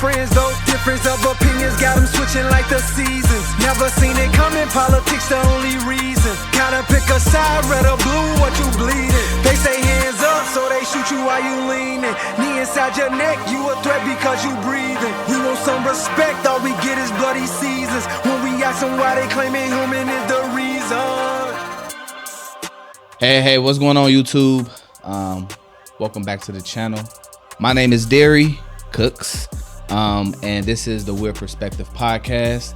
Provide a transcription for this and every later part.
friends though. Difference of opinions got them switching like the seasons. Never seen it coming, politics the only reason. Gotta pick a side, red or blue, what you bleeding. They say hands up, so they shoot you while you leaning. Knee inside your neck, you a threat because you breathing. We want some respect, all we get is bloody seasons. When we ask them why they claiming human is the reason. Hey, what's going on, YouTube? Welcome back to the channel. My name is Darry Cooks, and this is the Weird Perspective podcast.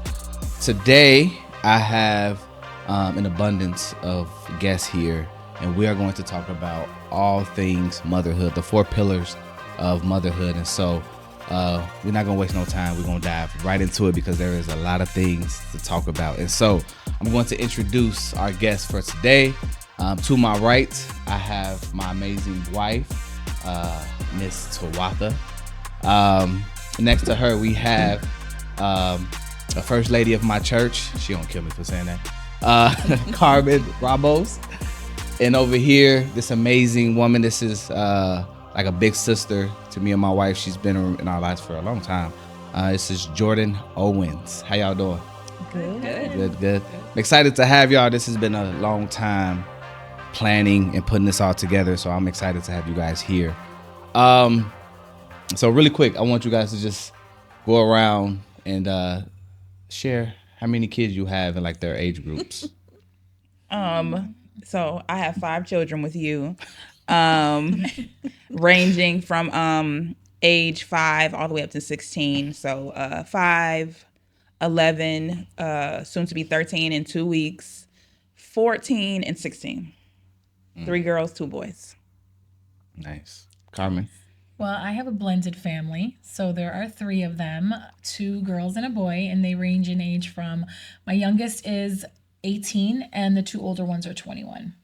Today, I have an abundance of guests here, and we are going to talk about all things motherhood, the 4 pillars of motherhood. And so we're not going to waste no time. We're going to dive right into it because there is a lot of things to talk about. And so I'm going to introduce our guest for today. To my right, I have my amazing wife, Miss Tawatha. Next to her, we have the first lady of my church. She don't kill me for saying that. Carmen, Ramos. And over here, this amazing woman. This is like a big sister to me and my wife. She's been in our lives for a long time. This is Jordan Owens. How y'all doing? Good. I'm excited to have y'all. This has been a long time planning and putting this all together, so I'm excited to have you guys here. So really quick, I want you guys to just go around and share how many kids you have and like their age groups. So I have 5 children with you, ranging from age 5 all the way up to 16. So 5, 11, soon to be 13 in 2 weeks, 14 and 16. 3 girls, 2 boys. Nice. Carmen? Well, I have a blended family. So there are 3 of them, 2 girls and a boy, and they range in age from, my youngest is 18 and the 2 older ones are 21.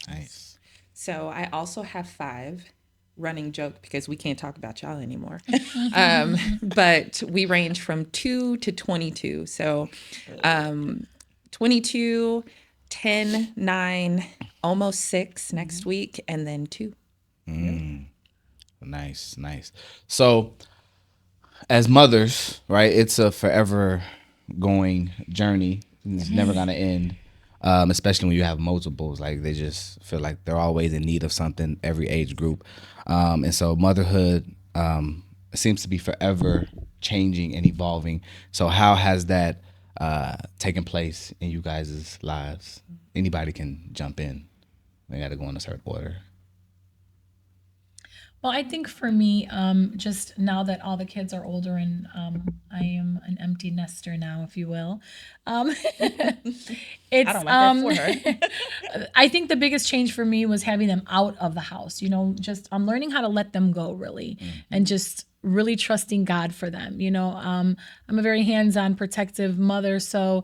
Nice. So I also have 5. Running joke because we can't talk about y'all anymore. But we range from 2 to 22. So 22, 10, 9, almost 6 next week, and then 2. Nice. So as mothers, right, it's a forever going journey. It's never going to end, especially when you have multiples. Like, they just feel like they're always in need of something, every age group. And so motherhood seems to be forever changing and evolving. So how has that taken place in you guys' lives? Anybody can jump in. They got to go in a certain order. Well, I think for me, just now that all the kids are older and I am an empty nester now, if you will. It's, I don't like that for her. I think the biggest change for me was having them out of the house. You know, just I'm learning how to let them go, really, and just really trusting God for them. You know, I'm a very hands-on, protective mother, so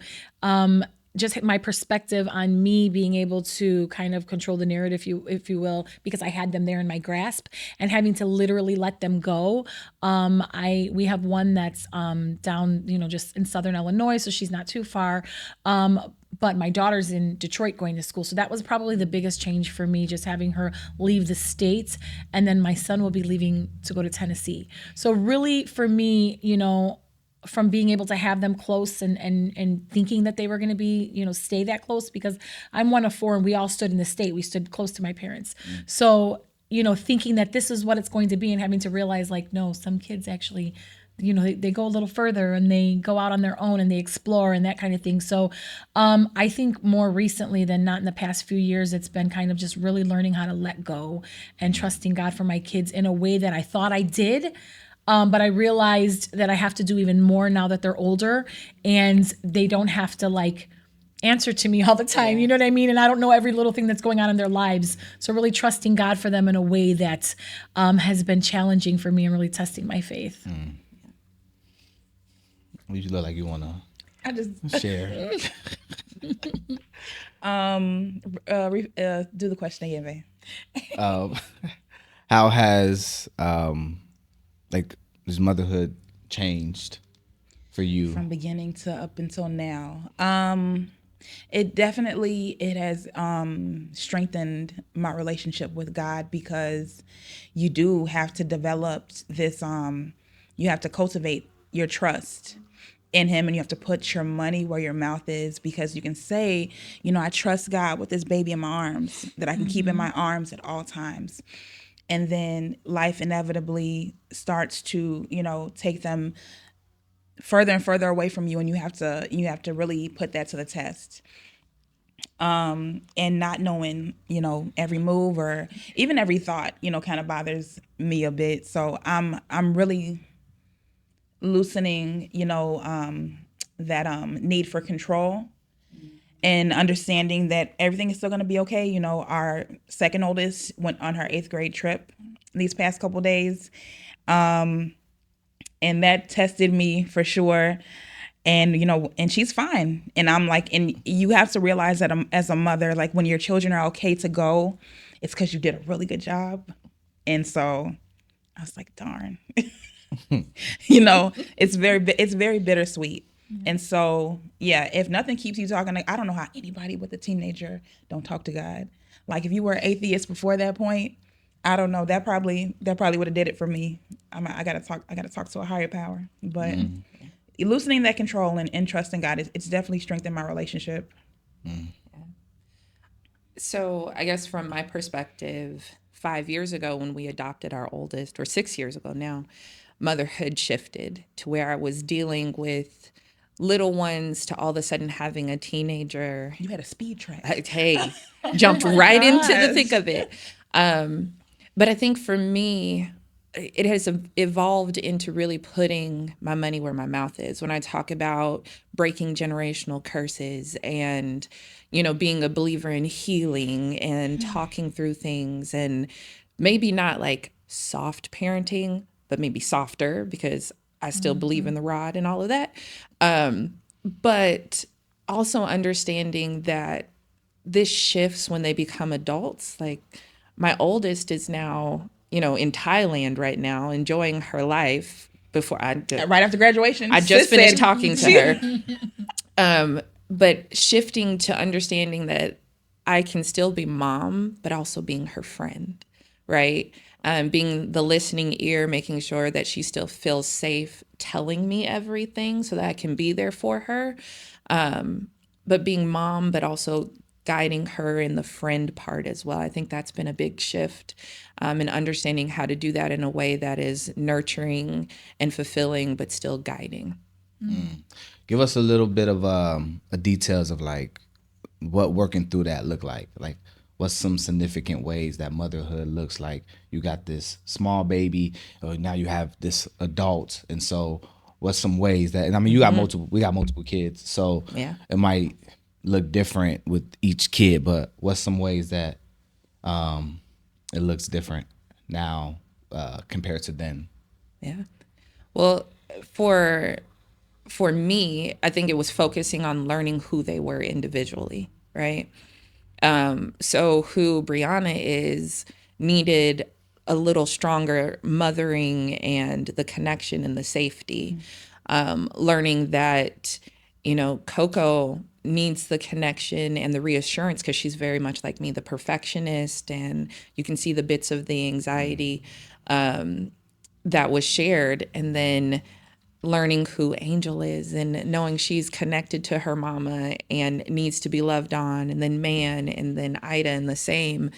just my perspective on me being able to kind of control the narrative, if you will, because I had them there in my grasp and having to literally let them go. We have one that's down, just in Southern Illinois, so she's not too far. But my daughter's in Detroit going to school. So that was probably the biggest change for me, just having her leave the state. And then my son will be leaving to go to Tennessee. So really for me, from being able to have them close and thinking that they were going to be, stay that close, because I'm one of 4 and we all stood in the state. We stood close to my parents. So, thinking that this is what it's going to be and having to realize like, no, some kids actually, they go a little further and they go out on their own and they explore and that kind of thing. So I think more recently than not in the past few years, it's been kind of just really learning how to let go and trusting God for my kids in a way that I thought I did. But I realized that I have to do even more now that they're older and they don't have to answer to me all the time. You know what I mean? And I don't know every little thing that's going on in their lives. So really trusting God for them in a way that has been challenging for me and really testing my faith. You look like you want to share. Do the question again, babe. How has this motherhood changed for you from beginning to up until now? It has strengthened my relationship with God, because you do have to develop this you have to cultivate your trust in him, and you have to put your money where your mouth is, because you can say, I trust God with this baby in my arms that I can keep in my arms at all times. And then life inevitably starts to, take them further and further away from you, and you have to really put that to the test. And not knowing, every move or even every thought, kind of bothers me a bit. So I'm really loosening, that need for control, and understanding that everything is still going to be okay. Our second oldest went on her 8th grade trip these past couple days, and that tested me for sure. And and she's fine. And I'm like, and you have to realize that as a mother, like, when your children are okay to go, it's because you did a really good job. And so I was like, darn. It's very bittersweet. And so, yeah, if nothing keeps you talking, like, I don't know how anybody with a teenager don't talk to God. Like, if you were an atheist before that point, I don't know, that probably would have did it for me. I gotta talk to a higher power. But loosening that control and trusting God, it's definitely strengthened my relationship. So I guess from my perspective, 5 years ago when we adopted our oldest, or 6 years ago now, motherhood shifted to where I was dealing with little ones to all of a sudden having a teenager. You had a speed trap. Hey, jumped right into the thick of it. But I think for me, it has evolved into really putting my money where my mouth is. When I talk about breaking generational curses and, being a believer in healing and talking through things, and maybe not like soft parenting, but maybe softer, because I still believe in the rod and all of that. But also understanding that this shifts when they become adults. Like, my oldest is now, in Thailand right now, enjoying her life before right after graduation. I just finished talking to her. But shifting to understanding that I can still be mom, but also being her friend, right? Being the listening ear, making sure that she still feels safe telling me everything so that I can be there for her. But being mom, but also guiding her in the friend part as well. I think that's been a big shift, and understanding how to do that in a way that is nurturing and fulfilling, but still guiding. Give us a little bit of details of like what working through that look like. Like, what's some significant ways that motherhood looks like? You got this small baby, or now you have this adult, and so what's some ways that? And I mean, you got multiple. We got multiple kids, so it might look different with each kid. But what's some ways that it looks different now compared to then? Yeah. Well, for me, I think it was focusing on learning who they were individually, right? So who Brianna is needed a little stronger mothering and the connection and the safety. Learning that, Coco needs the connection and the reassurance because she's very much like me, the perfectionist, and you can see the bits of the anxiety that was shared. And then learning who Angel is and knowing she's connected to her mama and needs to be loved on, and then Man, and then Ida, and the same.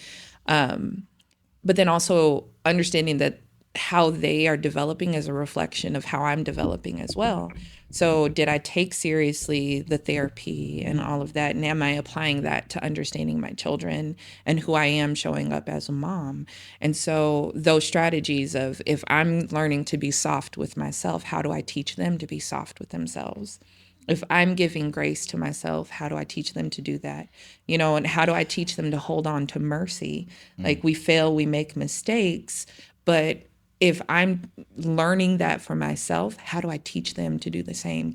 But then also understanding that how they are developing is a reflection of how I'm developing as well. So did I take seriously the therapy and all of that? And am I applying that to understanding my children and who I am showing up as a mom? And so those strategies of, if I'm learning to be soft with myself, how do I teach them to be soft with themselves? If I'm giving grace to myself, how do I teach them to do that? And how do I teach them to hold on to mercy? Like, we fail, we make mistakes, but if I'm learning that for myself, how do I teach them to do the same?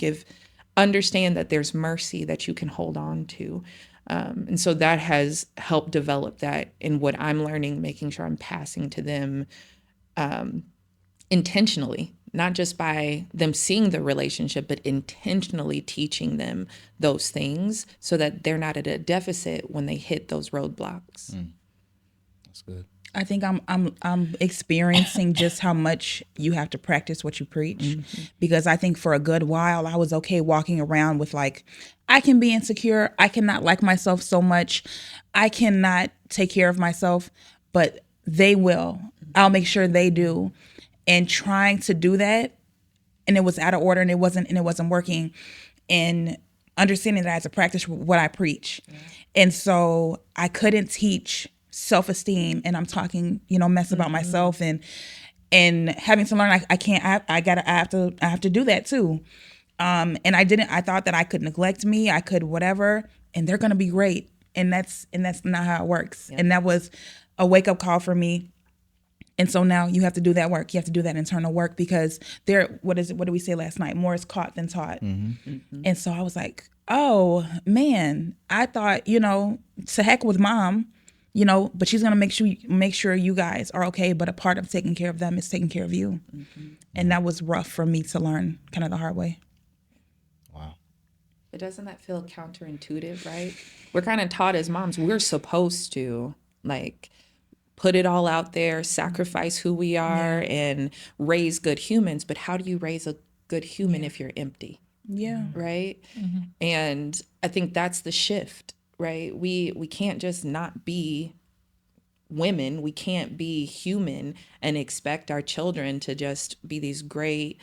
Understand that there's mercy that you can hold on to. And so that has helped develop that in what I'm learning, making sure I'm passing to them intentionally, not just by them seeing the relationship, but intentionally teaching them those things so that they're not at a deficit when they hit those roadblocks. That's good. I think I'm experiencing just how much you have to practice what you preach, because I think for a good while I was okay walking around with like, I can be insecure, I cannot like myself so much, I cannot take care of myself, but they will. I'll make sure they do. And trying to do that, and it was out of order, and it wasn't working, and understanding that I had to practice what I preach. And so I couldn't teach self-esteem, and I'm talking, mess about myself, and having to learn I have to do that too. And I thought that I could neglect me, I could whatever, and they're gonna be great. And that's not how it works. Yeah. And that was a wake-up call for me. And so now you have to do that work. You have to do that internal work, because what did we say last night? More is caught than taught. And so I was like, oh man, I thought, to heck with mom, but she's gonna make sure you guys are okay. But a part of taking care of them is taking care of you. And that was rough for me to learn, kind of the hard way. Wow. But doesn't that feel counterintuitive, right? We're kind of taught as moms, we're supposed to like put it all out there, sacrifice who we are, and raise good humans. But how do you raise a good human if you're empty? Yeah. Right? And I think that's the shift, right? We can't just not be women. We can't be human and expect our children to just be these great,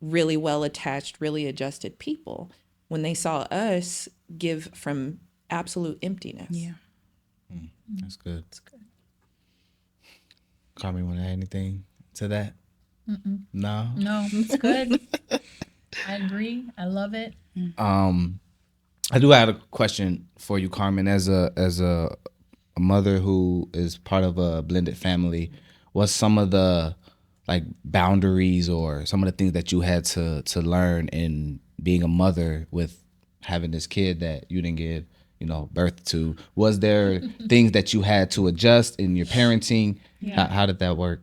really well attached, really adjusted people when they saw us give from absolute emptiness. Yeah. That's good. That's good. Carmen, want to add anything to that? No? No, it's good. I agree. I love it. I do have a question for you, Carmen. As a mother who is part of a blended family, what's some of the like boundaries or some of the things that you had to learn in being a mother with having this kid that you didn't give birth to? Was there things that you had to adjust in your parenting? Yeah. How did that work?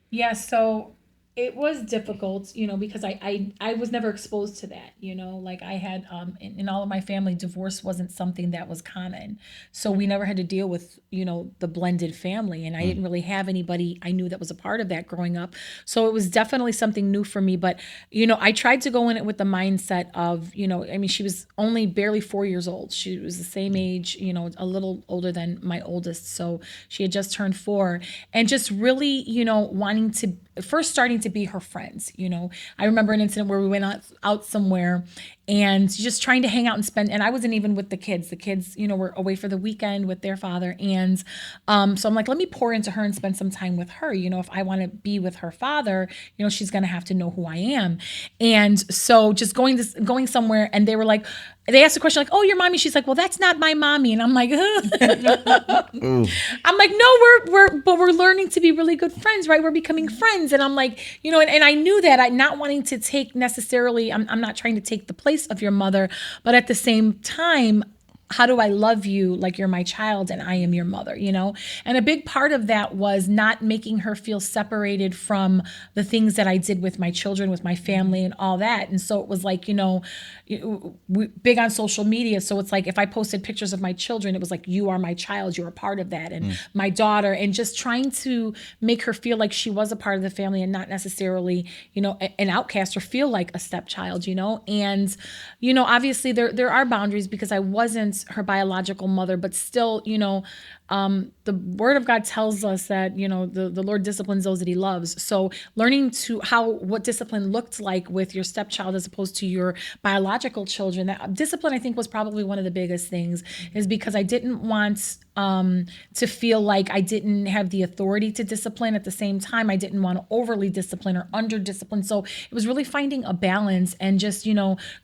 Yeah, so it was difficult, because I was never exposed to that, like I had, in all of my family, divorce wasn't something that was common. So we never had to deal with, the blended family. And I didn't really have anybody I knew that was a part of that growing up. So it was definitely something new for me. But, I tried to go in it with the mindset of, she was only barely 4 years old. She was the same age, a little older than my oldest. So she had just turned 4, and just really, wanting to first starting to be her friends. I remember an incident where we went out somewhere and just trying to hang out and spend, and I wasn't even with the kids. The kids, were away for the weekend with their father. And so I'm like, let me pour into her and spend some time with her. If I want to be with her father, she's going to have to know who I am. And so just going somewhere, and they were like, they asked a question like, oh, your mommy. She's like, well, that's not my mommy. And I'm like, I'm like, no, we're learning to be really good friends, right? We're becoming friends. And I'm like, and I knew that, I not wanting to take necessarily, I'm not trying to take the place of your mother, but at the same time, how do I love you like you're my child and I am your mother, And a big part of that was not making her feel separated from the things that I did with my children, with my family and all that. And so it was like, big on social media. So it's like, if I posted pictures of my children, it was like, you are my child, you're a part of that. And my daughter, and just trying to make her feel like she was a part of the family and not necessarily, an outcast or feel like a stepchild, And, obviously there are boundaries because I wasn't her biological mother, but still, the word of God tells us that, the Lord disciplines those that he loves. So learning what discipline looked like with your stepchild as opposed to your biological children, that discipline, I think, was probably one of the biggest things, is because I didn't want to feel like I didn't have the authority to discipline. At the same time, I didn't want to overly discipline or under discipline. So it was really finding a balance and just,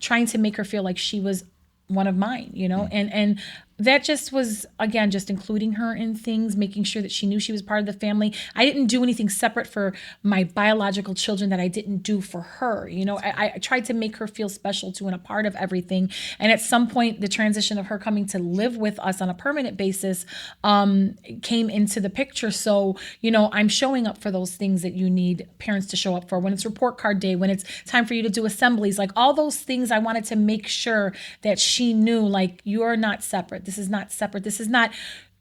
trying to make her feel like she was one of mine, and that just was, again, just including her in things, making sure that she knew she was part of the family. I didn't do anything separate for my biological children that I didn't do for her. I tried to make her feel special too and a part of everything. And at some point, the transition of her coming to live with us on a permanent basis came into the picture. So, I'm showing up for those things that you need parents to show up for. When it's report card day, when it's time for you to do assemblies, like all those things, I wanted to make sure that she knew, like, you are not separate. This is not separate. This is not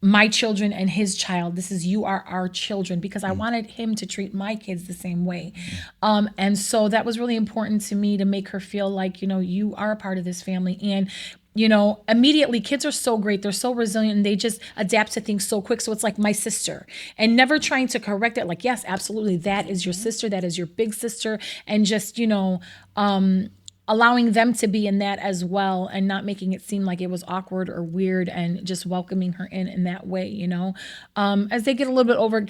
my children and his child. This is, you are our children, because I wanted him to treat my kids the same way. And so that was really important to me, to make her feel like, you are a part of this family. And immediately, kids are so great. They're so resilient, and they just adapt to things so quick. So it's like my sister, and never trying to correct it. Like, yes, absolutely, that is your sister. That is your big sister. And just, allowing them to be in that as well, and not making it seem like it was awkward or weird, and just welcoming her in that way, as they get a little bit older,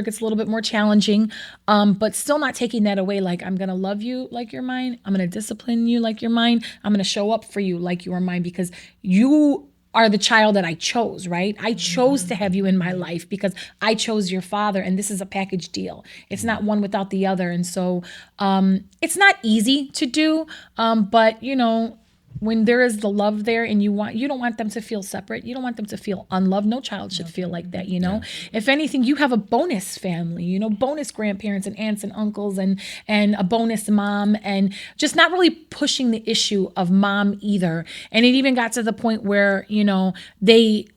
gets a little bit more challenging, but still not taking that away. Like, I'm going to love you like you're mine. I'm going to discipline you like you're mine. I'm going to show up for you like you are mine, because you are the child that I chose, right? I chose to have you in my life because I chose your father, and this is a package deal. It's not one without the other. And so it's not easy to do, but when there is the love there, and you don't want them to feel separate. You don't want them to feel unloved. No child should feel like that, If anything, you have a bonus family, bonus grandparents and aunts and uncles, and a bonus mom, and just not really pushing the issue of mom either. And it even got to the point where, they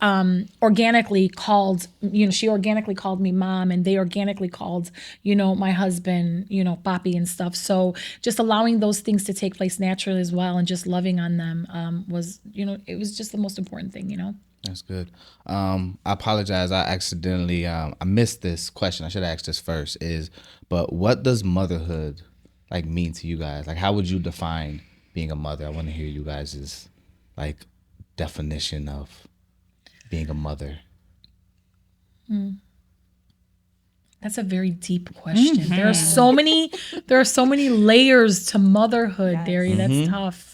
organically called, she organically called me mom, and they organically called, my husband, papi and stuff. So just allowing those things to take place naturally as well, and just loving on them was, it was just the most important thing, That's good. I apologize. I accidentally, I missed this question. I should have asked this first but what does motherhood mean to you guys? How would you define being a mother? I want to hear you guys' definition of being a mother. That's a very deep question. There are so many layers to motherhood, yes. Darry. That's tough.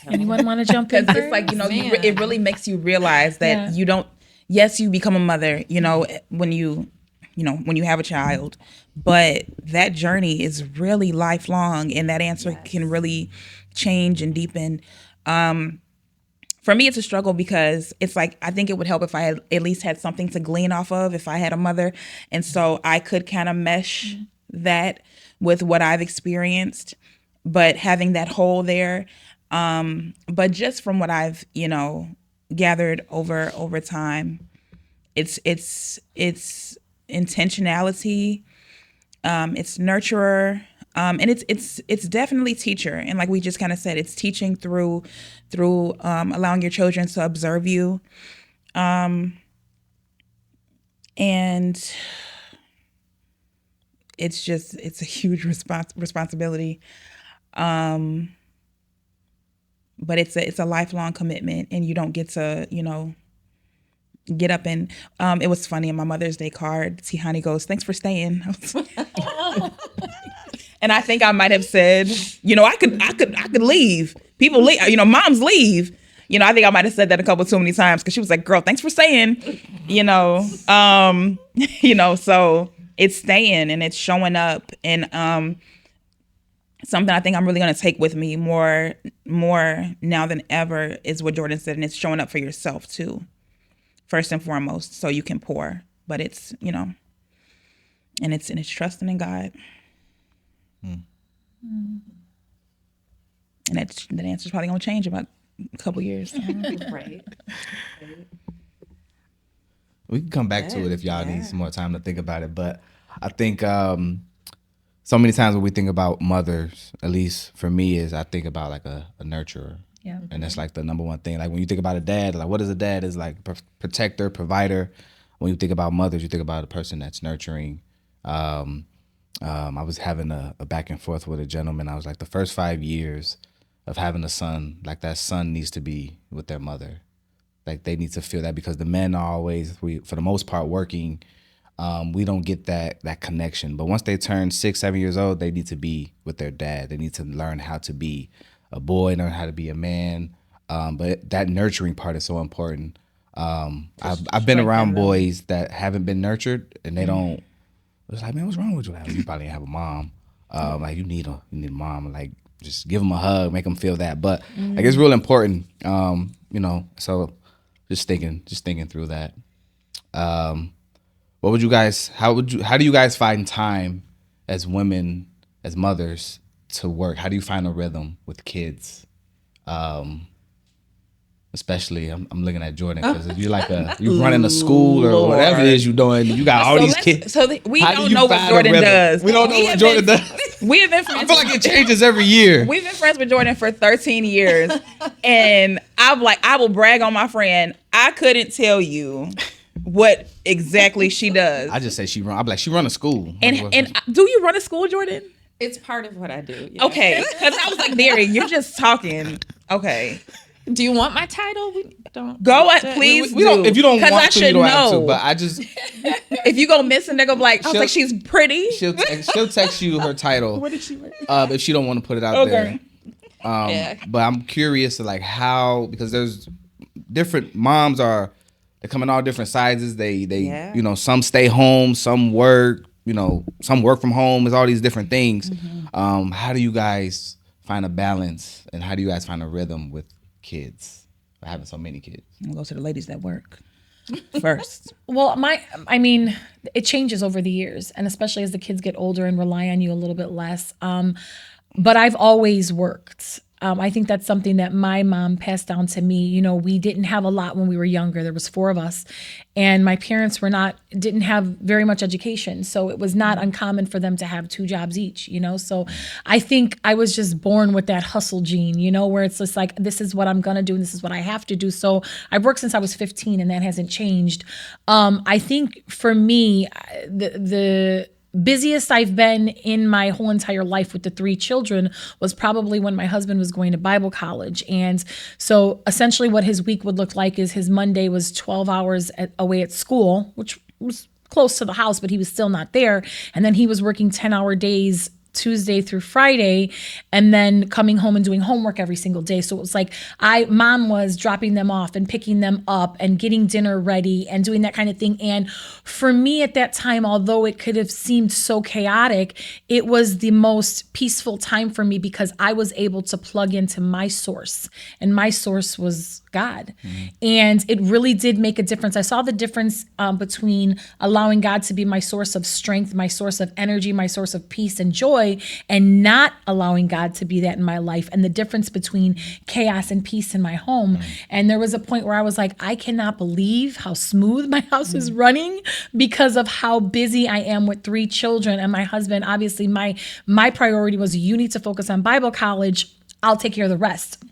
Anyone want to jump in? Because it's like, it really makes you realize that you don't, yes, you become a mother, when you have a child, but that journey is really lifelong, and that answer can really change and deepen. For me, it's a struggle, because it's like, I think it would help if I had at least had something to glean off of if I had a mother. And so I could kind of mesh that with what I've experienced, but having that hole there. But just from what I've, gathered over time, it's intentionality, it's nurturer, and it's definitely teacher. And like we just kind of said, it's teaching through allowing your children to observe you, and it's a huge responsibility. But it's a lifelong commitment, and you don't get to, get up and, it was funny in my Mother's Day card, Tihani goes, "Thanks for staying." And I think I might have said, I could leave. People leave, moms leave. I think I might have said that a couple too many times, because she was like, "Girl, thanks for staying." So it's staying, and it's showing up, and, something I think I'm really going to take with me more now than ever is what Jordan said, and it's showing up for yourself too, first and foremost, so you can pour. But it's, and it's trusting in God. And that answer's probably going to change in about a couple years. Right. We can come back to it if y'all need some more time to think about it. But I think so many times when we think about mothers, at least for me, is I think about a nurturer. Yeah. And that's the number one thing. When you think about a dad, what is a dad? Is protector, provider. When you think about mothers, you think about a person that's nurturing. I was having a back and forth with a gentleman. I was like, the first 5 years of having a son, that son needs to be with their mother. They need to feel that, because the men are always, for the most part, working. We don't get that connection. But once they turn 6, 7 years old, they need to be with their dad. They need to learn how to be a boy, learn how to be a man. But that nurturing part is so important. I've been around boys that haven't been nurtured, and they don't. It's like, man, what's wrong with you? You probably didn't have a mom. You need a mom. Just give them a hug, make them feel that. But it's real important. So just thinking through that. What would you guys? How do you guys find time as women, as mothers, to work? How do you find a rhythm with kids? Especially, I'm looking at Jordan because you're like you running a school or whatever it is you're doing. You got all these kids. We How don't do know you what find a Jordan rhythm? does. We don't know what Jordan does. We have been I friends. feel like it changes every year. We've been friends with Jordan for 13 years, and I will brag on my friend. I couldn't tell you what exactly she does. I just say she run. I'm like, she run a school. And do you run a school, Jordan? It's part of what I do. Yeah. Okay, because I was like, Darry, you're just talking. Okay. Do you want my title? We don't. Go at please. We don't. If you don't want I to, you don't have to. But I just. If you go missing, they're gonna be like, I was like, she's pretty. She'll text you her title. What did she write? If she don't want to put it out there. Yeah. But I'm curious to like how, because there's different moms they come in all different sizes. They you know, some stay home, some work. You know, some work from home. There's all these different things. Mm-hmm. How do you guys find a balance, and how do you guys find a rhythm with kids, or having so many kids? I'm gonna go to the ladies that work first. Well, I mean, it changes over the years, and especially as the kids get older and rely on you a little bit less. But I've always worked. I think that's something that my mom passed down to me. You know, we didn't have a lot when we were younger. There was 4 of us, and my parents didn't have very much education. So it was not uncommon for them to have 2 jobs each, you know? So I think I was just born with that hustle gene, you know, where it's just like, this is what I'm going to do and this is what I have to do. So I've worked since I was 15 and that hasn't changed. I think for me, the busiest I've been in my whole entire life with the 3 children was probably when my husband was going to Bible college. And so essentially what his week would look like is his Monday was 12 hours away at school, which was close to the house, but he was still not there. And then he was working 10-hour days Tuesday through Friday, and then coming home and doing homework every single day. So it was like mom was dropping them off and picking them up and getting dinner ready and doing that kind of thing. And for me at that time, although it could have seemed so chaotic, it was the most peaceful time for me because I was able to plug into my source, and my source was God. And it really did make a difference. I saw the difference between allowing God to be my source of strength, my source of energy, my source of peace and joy, and not allowing God to be that in my life, and the difference between chaos and peace in my home. And there was a point where I was like, I cannot believe how smooth my house is running because of how busy I am with 3 children. And my husband, obviously my priority was, you need to focus on Bible college. I'll take care of the rest.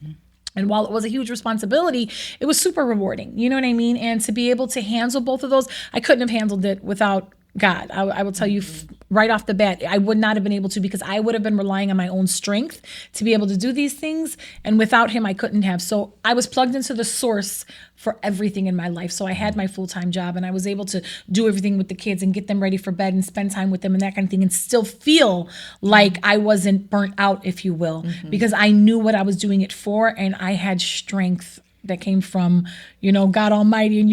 And while it was a huge responsibility, it was super rewarding. You know what I mean? And to be able to handle both of those, I couldn't have handled it without God. I will tell you right off the bat, I would not have been able to, because I would have been relying on my own strength to be able to do these things. And without him, I couldn't have. So I was plugged into the source for everything in my life. So I had my full-time job, and I was able to do everything with the kids and get them ready for bed and spend time with them and that kind of thing, and still feel like I wasn't burnt out, if you will, because I knew what I was doing it for, and I had strength that came from, you know, God Almighty, and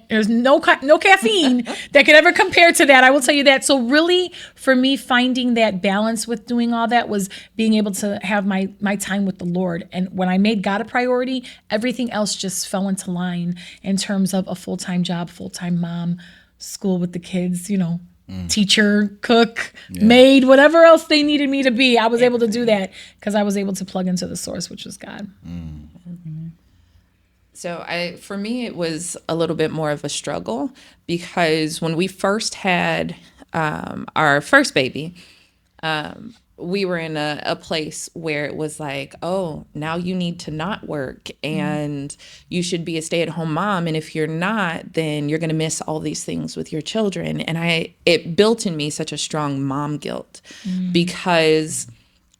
there's no caffeine that could ever compare to that. I will tell you that. So really, for me, finding that balance with doing all that was being able to have my time with the Lord. And when I made God a priority, everything else just fell into line in terms of a full-time job, full-time mom, school with the kids, you know, teacher, cook, maid, whatever else they needed me to be. I was able to do that because I was able to plug into the source, which was God. So for me, it was a little bit more of a struggle, because when we first had our first baby, we were in a place where it was like, oh, now you need to not work, and you should be a stay-at-home mom. And if you're not, then you're going to miss all these things with your children. And it built in me such a strong mom guilt, because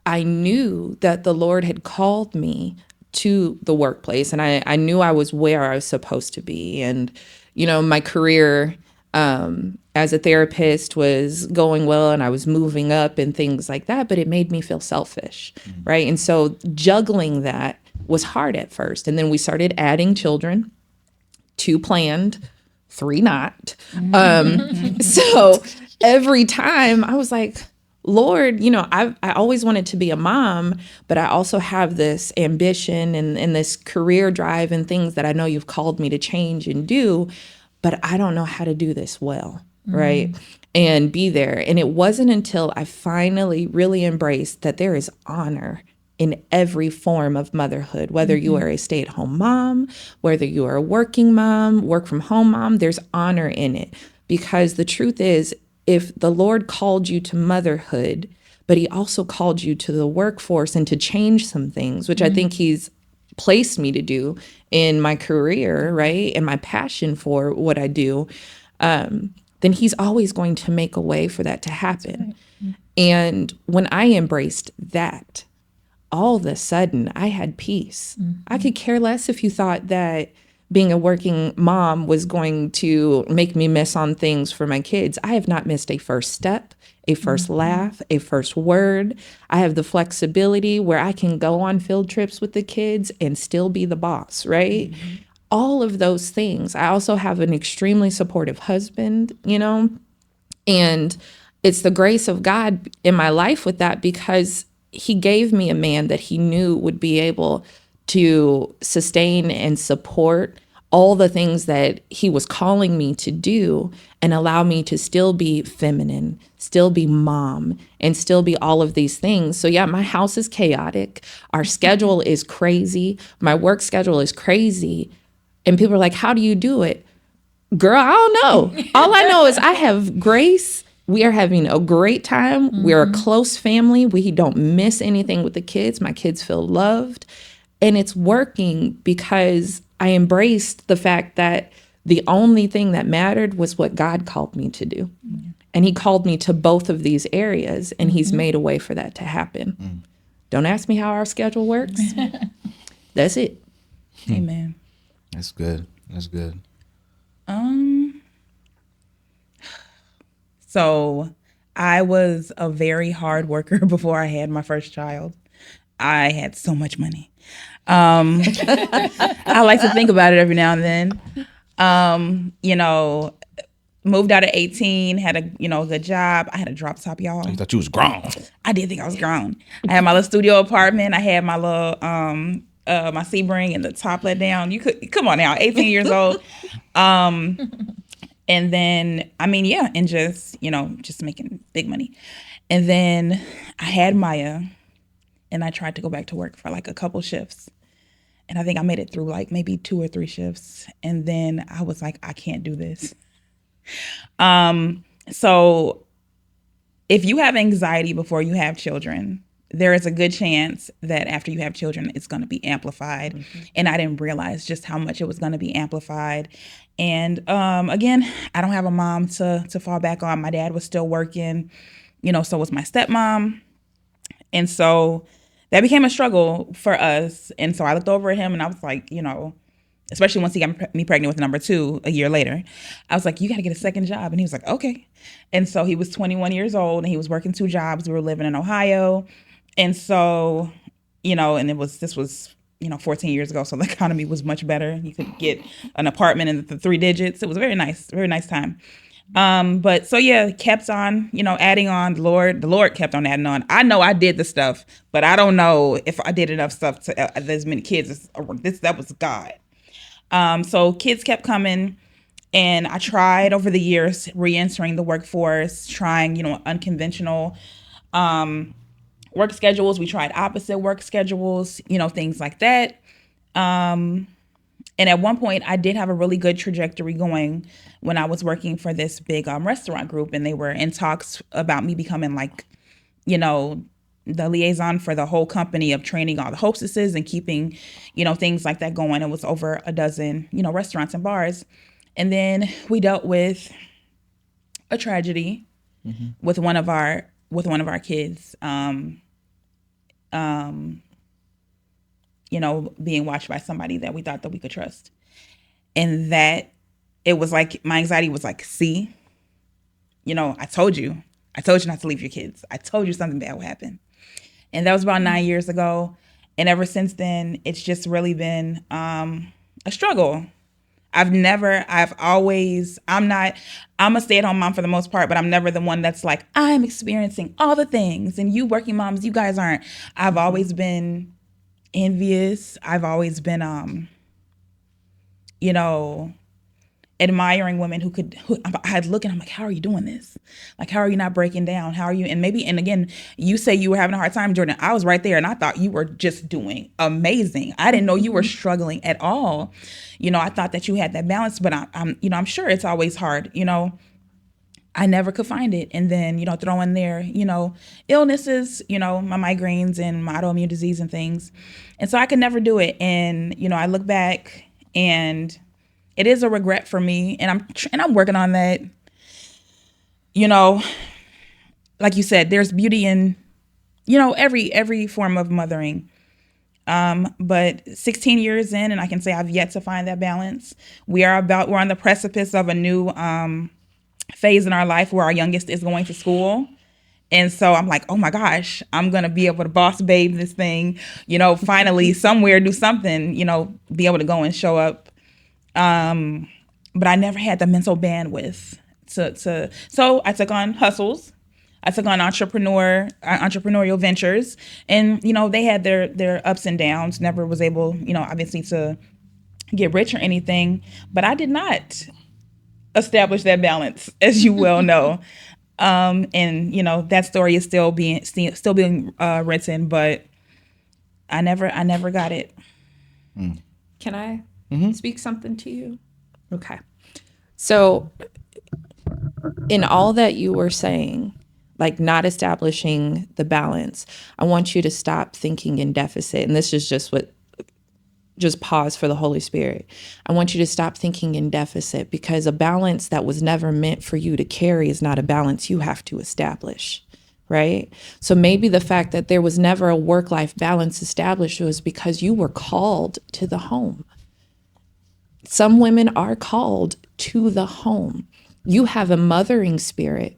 I knew that the Lord had called me to the workplace, and I knew I was where I was supposed to be. And, you know, my career as a therapist was going well, and I was moving up and things like that, but it made me feel selfish, right? And so juggling that was hard at first. And then we started adding children, 2 planned, 3 not. So every time I was like, Lord, you know, I always wanted to be a mom, but I also have this ambition and this career drive and things that I know you've called me to change and do, but I don't know how to do this well, right? And be there. And it wasn't until I finally really embraced that there is honor in every form of motherhood, whether you are a stay-at-home mom, whether you are a working mom, work from home mom, there's honor in it. Because the truth is, if the Lord called you to motherhood, but he also called you to the workforce and to change some things, which I think he's placed me to do in my career, right? And my passion for what I do, then he's always going to make a way for that to happen. And when I embraced that, all of a sudden I had peace. I could care less if you thought that being a working mom was going to make me miss on things for my kids. I have not missed a first step, a first laugh, a first word. I have the flexibility where I can go on field trips with the kids and still be the boss, right? All of those things. I also have an extremely supportive husband, you know, and it's the grace of God in my life with that, because he gave me a man that he knew would be able to sustain and support all the things that he was calling me to do and allow me to still be feminine, still be mom, and still be all of these things. So yeah, my house is chaotic. Our schedule is crazy. My work schedule is crazy. And people are like, how do you do it? Girl, I don't know. All I know is I have grace. We are having a great time. We're a close family. We don't miss anything with the kids. My kids feel loved. And it's working because I embraced the fact that the only thing that mattered was what God called me to do. And he called me to both of these areas, and he's made a way for that to happen. Don't ask me how our schedule works. That's it. Amen. That's good. That's good. So I was a very hard worker before I had my first child. I had so much money. I like to think about it every now and then. You know, moved out at 18, had a, good job. I had a drop top, y'all. You thought you was grown. I did think I was grown. I had my little studio apartment. I had my little, my Sebring and the top let down. You could, come on now, 18 years old. And then, and just making big money. And then I had Maya, and I tried to go back to work for like a couple shifts. And I think I made it through like maybe 2 or 3 shifts. And then I was like, I can't do this. So if you have anxiety before you have children, there is a good chance that after you have children, it's going to be amplified. And I didn't realize just how much it was going to be amplified. And again, I don't have a mom to fall back on. My dad was still working, so was my stepmom. And so that became a struggle for us. And so I looked over at him and I was like, especially once he got me pregnant with number 2 a year later, I was like, you got to get a second job. And he was like, okay. And so he was 21 years old and he was working 2 jobs. We were living in Ohio. And so, and this was 14 years ago. So the economy was much better. You could get an apartment in the 3 digits. It was a very nice time. But so yeah, kept on, adding on. The Lord kept on adding on. I know I did the stuff, but I don't know if I did enough stuff to as many kids. That was God. So kids kept coming, and I tried over the years re-entering the workforce, trying, unconventional work schedules. We tried opposite work schedules, things like that. And at one point, I did have a really good trajectory going when I was working for this big restaurant group, and they were in talks about me becoming like, the liaison for the whole company of training all the hostesses and keeping, things like that going. It was over a dozen, restaurants and bars. And then we dealt with a tragedy with one of our kids, being watched by somebody that we thought that we could trust. And that it was like, my anxiety was like, see, I told you not to leave your kids. I told you something bad would happen. And that was about 9 years ago. And ever since then, it's just really been a struggle. I'm a stay-at-home mom for the most part, but I'm never the one that's like, I'm experiencing all the things and you working moms, you guys aren't. I've always been envious. I've always been, admiring women who I'd look and I'm like, how are you doing this? Like, how are you not breaking down? How are you? And again, you say you were having a hard time, Jordan. I was right there and I thought you were just doing amazing. I didn't know you were struggling at all. I thought that you had that balance, but I'm sure it's always hard. I never could find it. And then, throw in there, illnesses, my migraines and my autoimmune disease and things. And so I could never do it. And, I look back and it is a regret for me. And I'm working on that. Like you said, there's beauty in, every form of mothering. But 16 years in, and I can say I've yet to find that balance. We're on the precipice of a new, phase in our life where our youngest is going to school. And so I'm like, oh my gosh, I'm going to be able to boss babe this thing, finally somewhere, do something, be able to go and show up. But I never had the mental bandwidth so I took on hustles. I took on entrepreneurial ventures, and, they had their ups and downs, never was able, obviously to get rich or anything, but I did not establish that balance, as you well know. And that story is still being written, but I never got it. Can I speak something to you? Okay. So in all that you were saying, like not establishing the balance, I want you to stop thinking in deficit. And this is just pause for the Holy Spirit. I want you to stop thinking in deficit, because a balance that was never meant for you to carry is not a balance you have to establish, right? So maybe the fact that there was never a work-life balance established was because you were called to the home. Some women are called to the home. You have a mothering spirit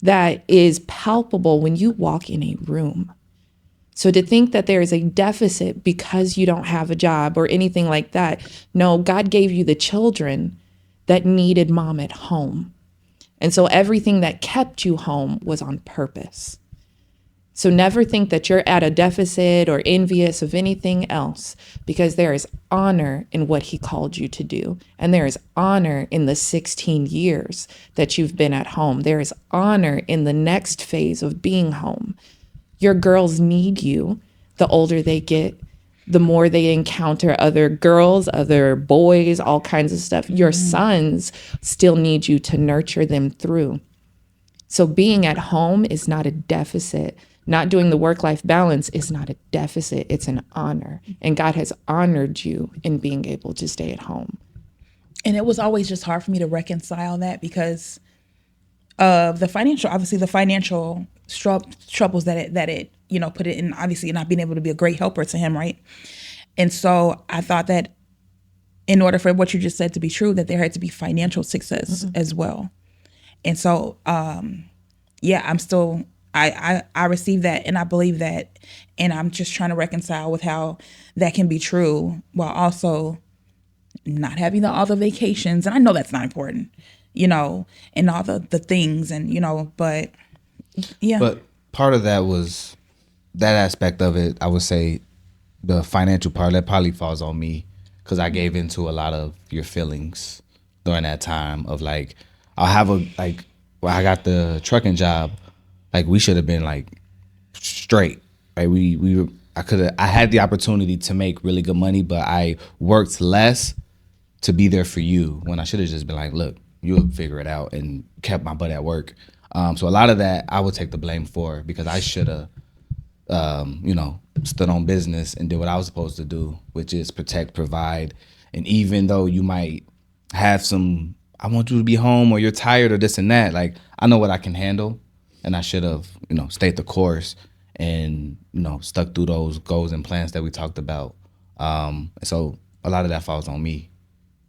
that is palpable when you walk in a room. So to think that there is a deficit because you don't have a job or anything like that, no, God gave you the children that needed mom at home. And so everything that kept you home was on purpose. So never think that you're at a deficit or envious of anything else, because there is honor in what he called you to do. And there is honor in the 16 years that you've been at home. There is honor in the next phase of being home. Your girls need you. The older they get, the more they encounter other girls, other boys, all kinds of stuff. Your sons still need you to nurture them through. So being at home is not a deficit. Not doing the work-life balance is not a deficit. It's an honor. And God has honored you in being able to stay at home. And it was always just hard for me to reconcile that because of the financial troubles that it put it in, obviously not being able to be a great helper to him, right? And so I thought that in order for what you just said to be true, that there had to be financial success as well. And so I'm still I receive that and I believe that, and I'm just trying to reconcile with how that can be true while also not having all the vacations. And I know that's not important, and all the things and, but yeah. But part of that was that aspect of it. I would say the financial part, that probably falls on me because I gave into a lot of your feelings during that time of like, I got the trucking job. Like we should have been like straight, right? I had the opportunity to make really good money, but I worked less to be there for you when I should have just been like, look, you'll figure it out, and kept my butt at work. So a lot of that I would take the blame for because I should have, stood on business and did what I was supposed to do, which is protect, provide. And even though you might have some, I want you to be home or you're tired or this and that, like I know what I can handle. And I should have, stayed the course and, stuck through those goals and plans that we talked about. So a lot of that falls on me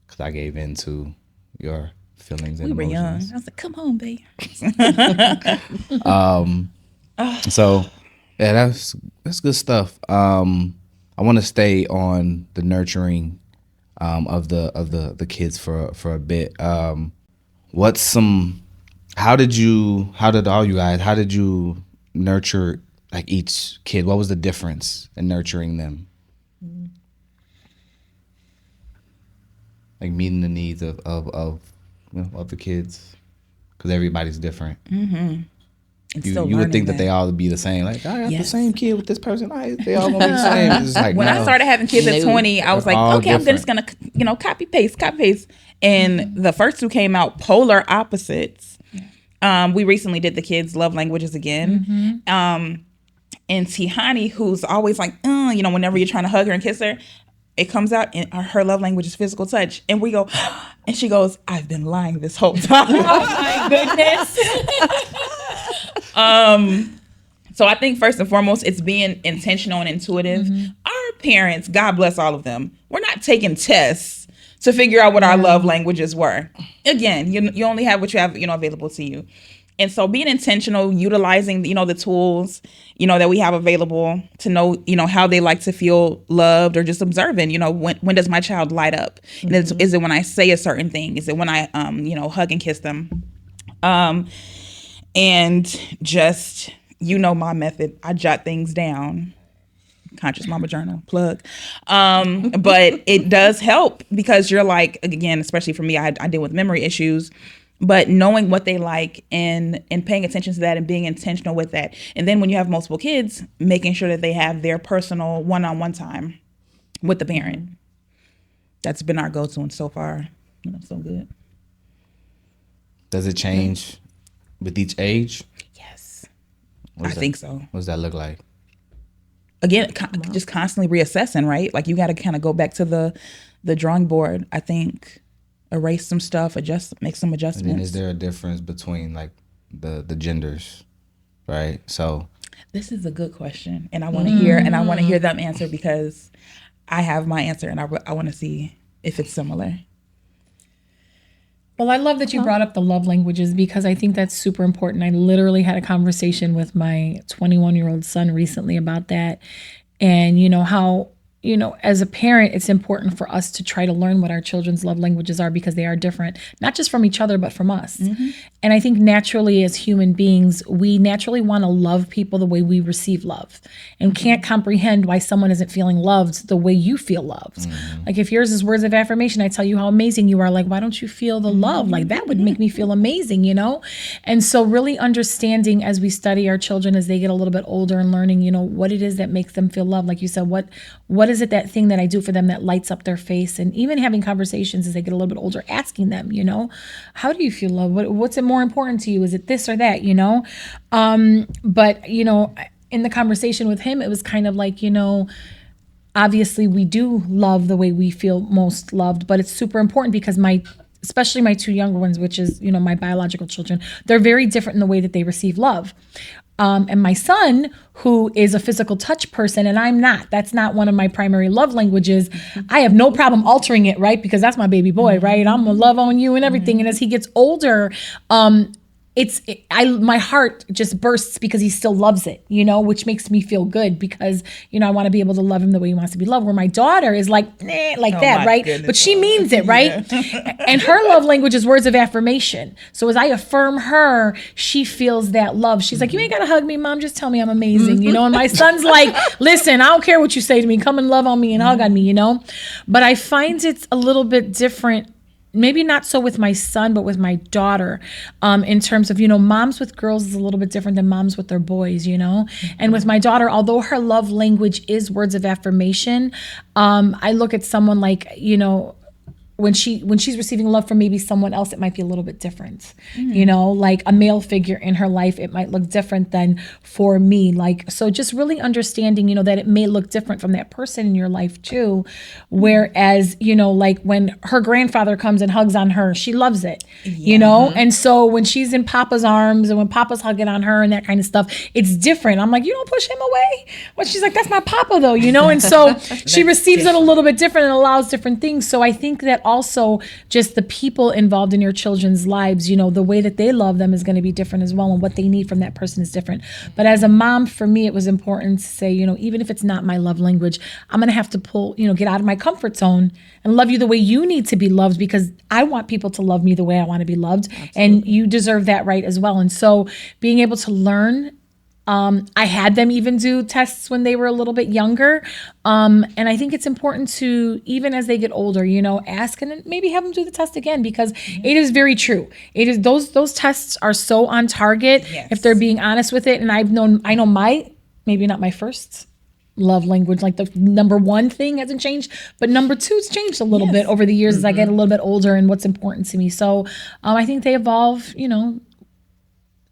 because I gave in to your feelings and we were emotions. young. I was like, come on, babe. So yeah, that's good stuff. I want to stay on the nurturing of the kids for a bit. How did you nurture like each kid? What was the difference in nurturing them? like meeting the needs of the kids, because everybody's different. You would think that they all would be the same. Like, I got the same kid with this person. They all gonna be the same. It's like, when I started having kids at 20, I was like, okay, I'm just gonna copy paste, and the first two came out polar opposites. We recently did the kids' love languages again. And Tihani, who's always like, whenever you're trying to hug her and kiss her, it comes out in her love language is physical touch. And we go, and she goes, I've been lying this whole time. Oh my goodness. So I think first and foremost, it's being intentional and intuitive. Our parents, God bless all of them, we're not taking tests to figure out what our love languages were. Again, you only have what you have, available to you. And so being intentional, utilizing, the tools, that we have available to know, how they like to feel loved, or just observing, when does my child light up? And is it when I say a certain thing? Is it when I, hug and kiss them? And just, my method, I jot things down. Conscious Mama Journal, plug. But it does help, because you're like, again, especially for me, I deal with memory issues. But knowing what they like and paying attention to that and being intentional with that. And then when you have multiple kids, making sure that they have their personal one-on-one time with the parent. That's been our go-to, and so far, so good. Does it change with each age? Yes. I think so. What does that look like? Again, just constantly reassessing, right? Like, you got to kind of go back to the drawing board, I think. Erase some stuff, make some adjustments. And then is there a difference between like the genders, right? So this is a good question, and I want to hear them answer, because I have my answer, and I want to see if it's similar. Well, I love that you brought up the love languages, because I think that's super important. I literally had a conversation with my 21-year-old son recently about that, and how as a parent, it's important for us to try to learn what our children's love languages are, because they are different, not just from each other, but from us. And I think naturally, as human beings, we naturally want to love people the way we receive love, and can't comprehend why someone isn't feeling loved the way you feel loved. Like, if yours is words of affirmation, I tell you how amazing you are. Like, why don't you feel the love? Like, that would make me feel amazing, And so really understanding, as we study our children as they get a little bit older, and learning, what it is that makes them feel loved. Like you said, what is it, that thing that I do for them that lights up their face? And even having conversations as they get a little bit older, asking them, how do you feel loved? What's it more important to you? Is it this or that, But, in the conversation with him, it was kind of like, obviously we do love the way we feel most loved, but it's super important, because especially my two younger ones, which is, my biological children, they're very different in the way that they receive love. And my son, who is a physical touch person, and I'm not, that's not one of my primary love languages. I have no problem altering it, right? Because that's my baby boy, right? I'm gonna love on you and everything. And as he gets older, my heart just bursts, because he still loves it, which makes me feel good, because, I want to be able to love him the way he wants to be loved. Where my daughter is like that, right? But she means it, right? Yeah. And her love language is words of affirmation. So as I affirm her, she feels that love. She's like, you ain't got to hug me, Mom. Just tell me I'm amazing, And my son's like, listen, I don't care what you say to me. Come and love on me and hug on me, But I find it's a little bit different. Maybe not so with my son, but with my daughter, in terms of, moms with girls is a little bit different than moms with their boys, And with my daughter, although her love language is words of affirmation, I look at someone like, when she's receiving love from maybe someone else, it might be a little bit different. Like a male figure in her life, it might look different than for me. So just really understanding, that it may look different from that person in your life too. Whereas, like when her grandfather comes and hugs on her, she loves it, And so when she's in Papa's arms and when Papa's hugging on her and that kind of stuff, it's different. I'm like, you don't push him away. Well, she's like, that's not Papa though, And so she receives it a little bit different and allows different things. So I think that also just the people involved in your children's lives, the way that they love them is going to be different as well, and what they need from that person is different. But as a mom, for me, it was important to say, even if it's not my love language, I'm going to have to get out of my comfort zone and love you the way you need to be loved, because I want people to love me the way I want to be loved. Absolutely. And you deserve that right as well. And so being able to learn I had them even do tests when they were a little bit younger. And I think it's important to, even as they get older, ask and then maybe have them do the test again, because it is very true. It is those tests are so on target if they're being honest with it. And I know maybe not my first love language, like the number one thing hasn't changed, but number two's changed a little bit over the years as I get a little bit older and what's important to me. So I think they evolve,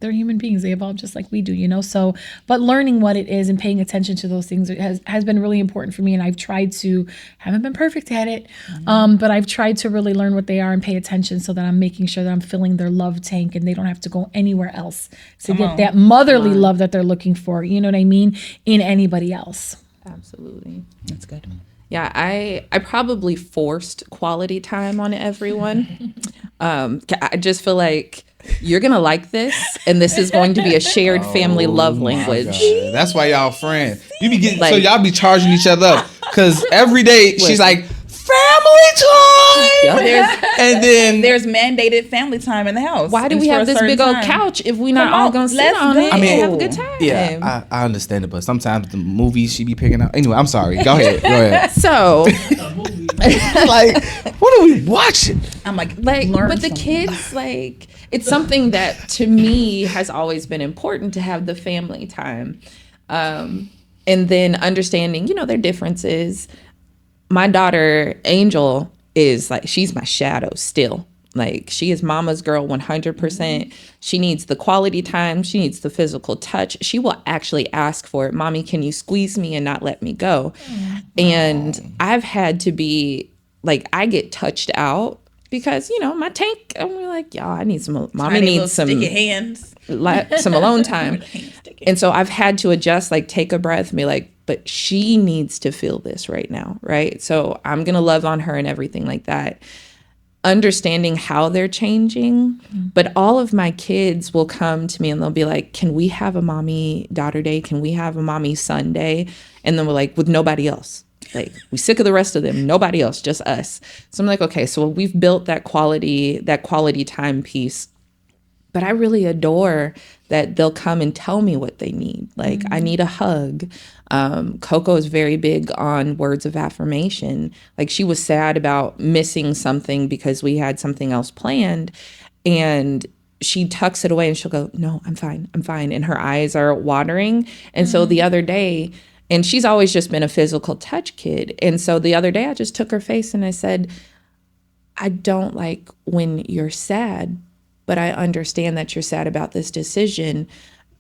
they're human beings. They evolve just like we do, So, but learning what it is and paying attention to those things has been really important for me. And I've tried to, haven't been perfect at it, but I've tried to really learn what they are and pay attention so that I'm making sure that I'm filling their love tank and they don't have to go anywhere else to get that motherly love that they're looking for. You know what I mean? In anybody else. Absolutely. That's good. Yeah, I probably forced quality time on everyone. I just feel like you're going to like this, and this is going to be a shared family love language. That's why y'all friends. You be getting, so y'all be charging each other up. Because every day she's like, family time! And then there's mandated family time in the house. Why do we have this big old couch if we not all going to sit on it and have a good time? Yeah, I understand it, but sometimes the movies she be picking out. Anyway, I'm sorry. Go ahead. So, like, what are we watching? I'm like, but the kids, like, it's something that to me has always been important to have the family time. And then understanding, their differences. My daughter, Angel, is like, she's my shadow still. Like, she is mama's girl 100%. She needs the quality time. She needs the physical touch. She will actually ask for it. Mommy, can you squeeze me and not let me go? And I've had to be like, I get touched out because, my tank, I'm like, y'all, I need some, mommy needs some sticky hands, some alone time. And so I've had to adjust, like, take a breath and be like, but she needs to feel this right now, right? So I'm going to love on her and everything like that. Understanding how they're changing. But all of my kids will come to me and they'll be like, can we have a mommy daughter day? Can we have a mommy son day? And then we're like, with nobody else. Like, we sick of the rest of them, nobody else, just us. So I'm like, okay, so we've built that quality time piece. But I really adore that they'll come and tell me what they need. Like, I need a hug. Coco is very big on words of affirmation. Like, she was sad about missing something because we had something else planned. And she tucks it away and she'll go, no, I'm fine. And her eyes are watering. And so the other day, and she's always just been a physical touch kid. And so the other day I just took her face and I said, I don't like when you're sad, but I understand that you're sad about this decision.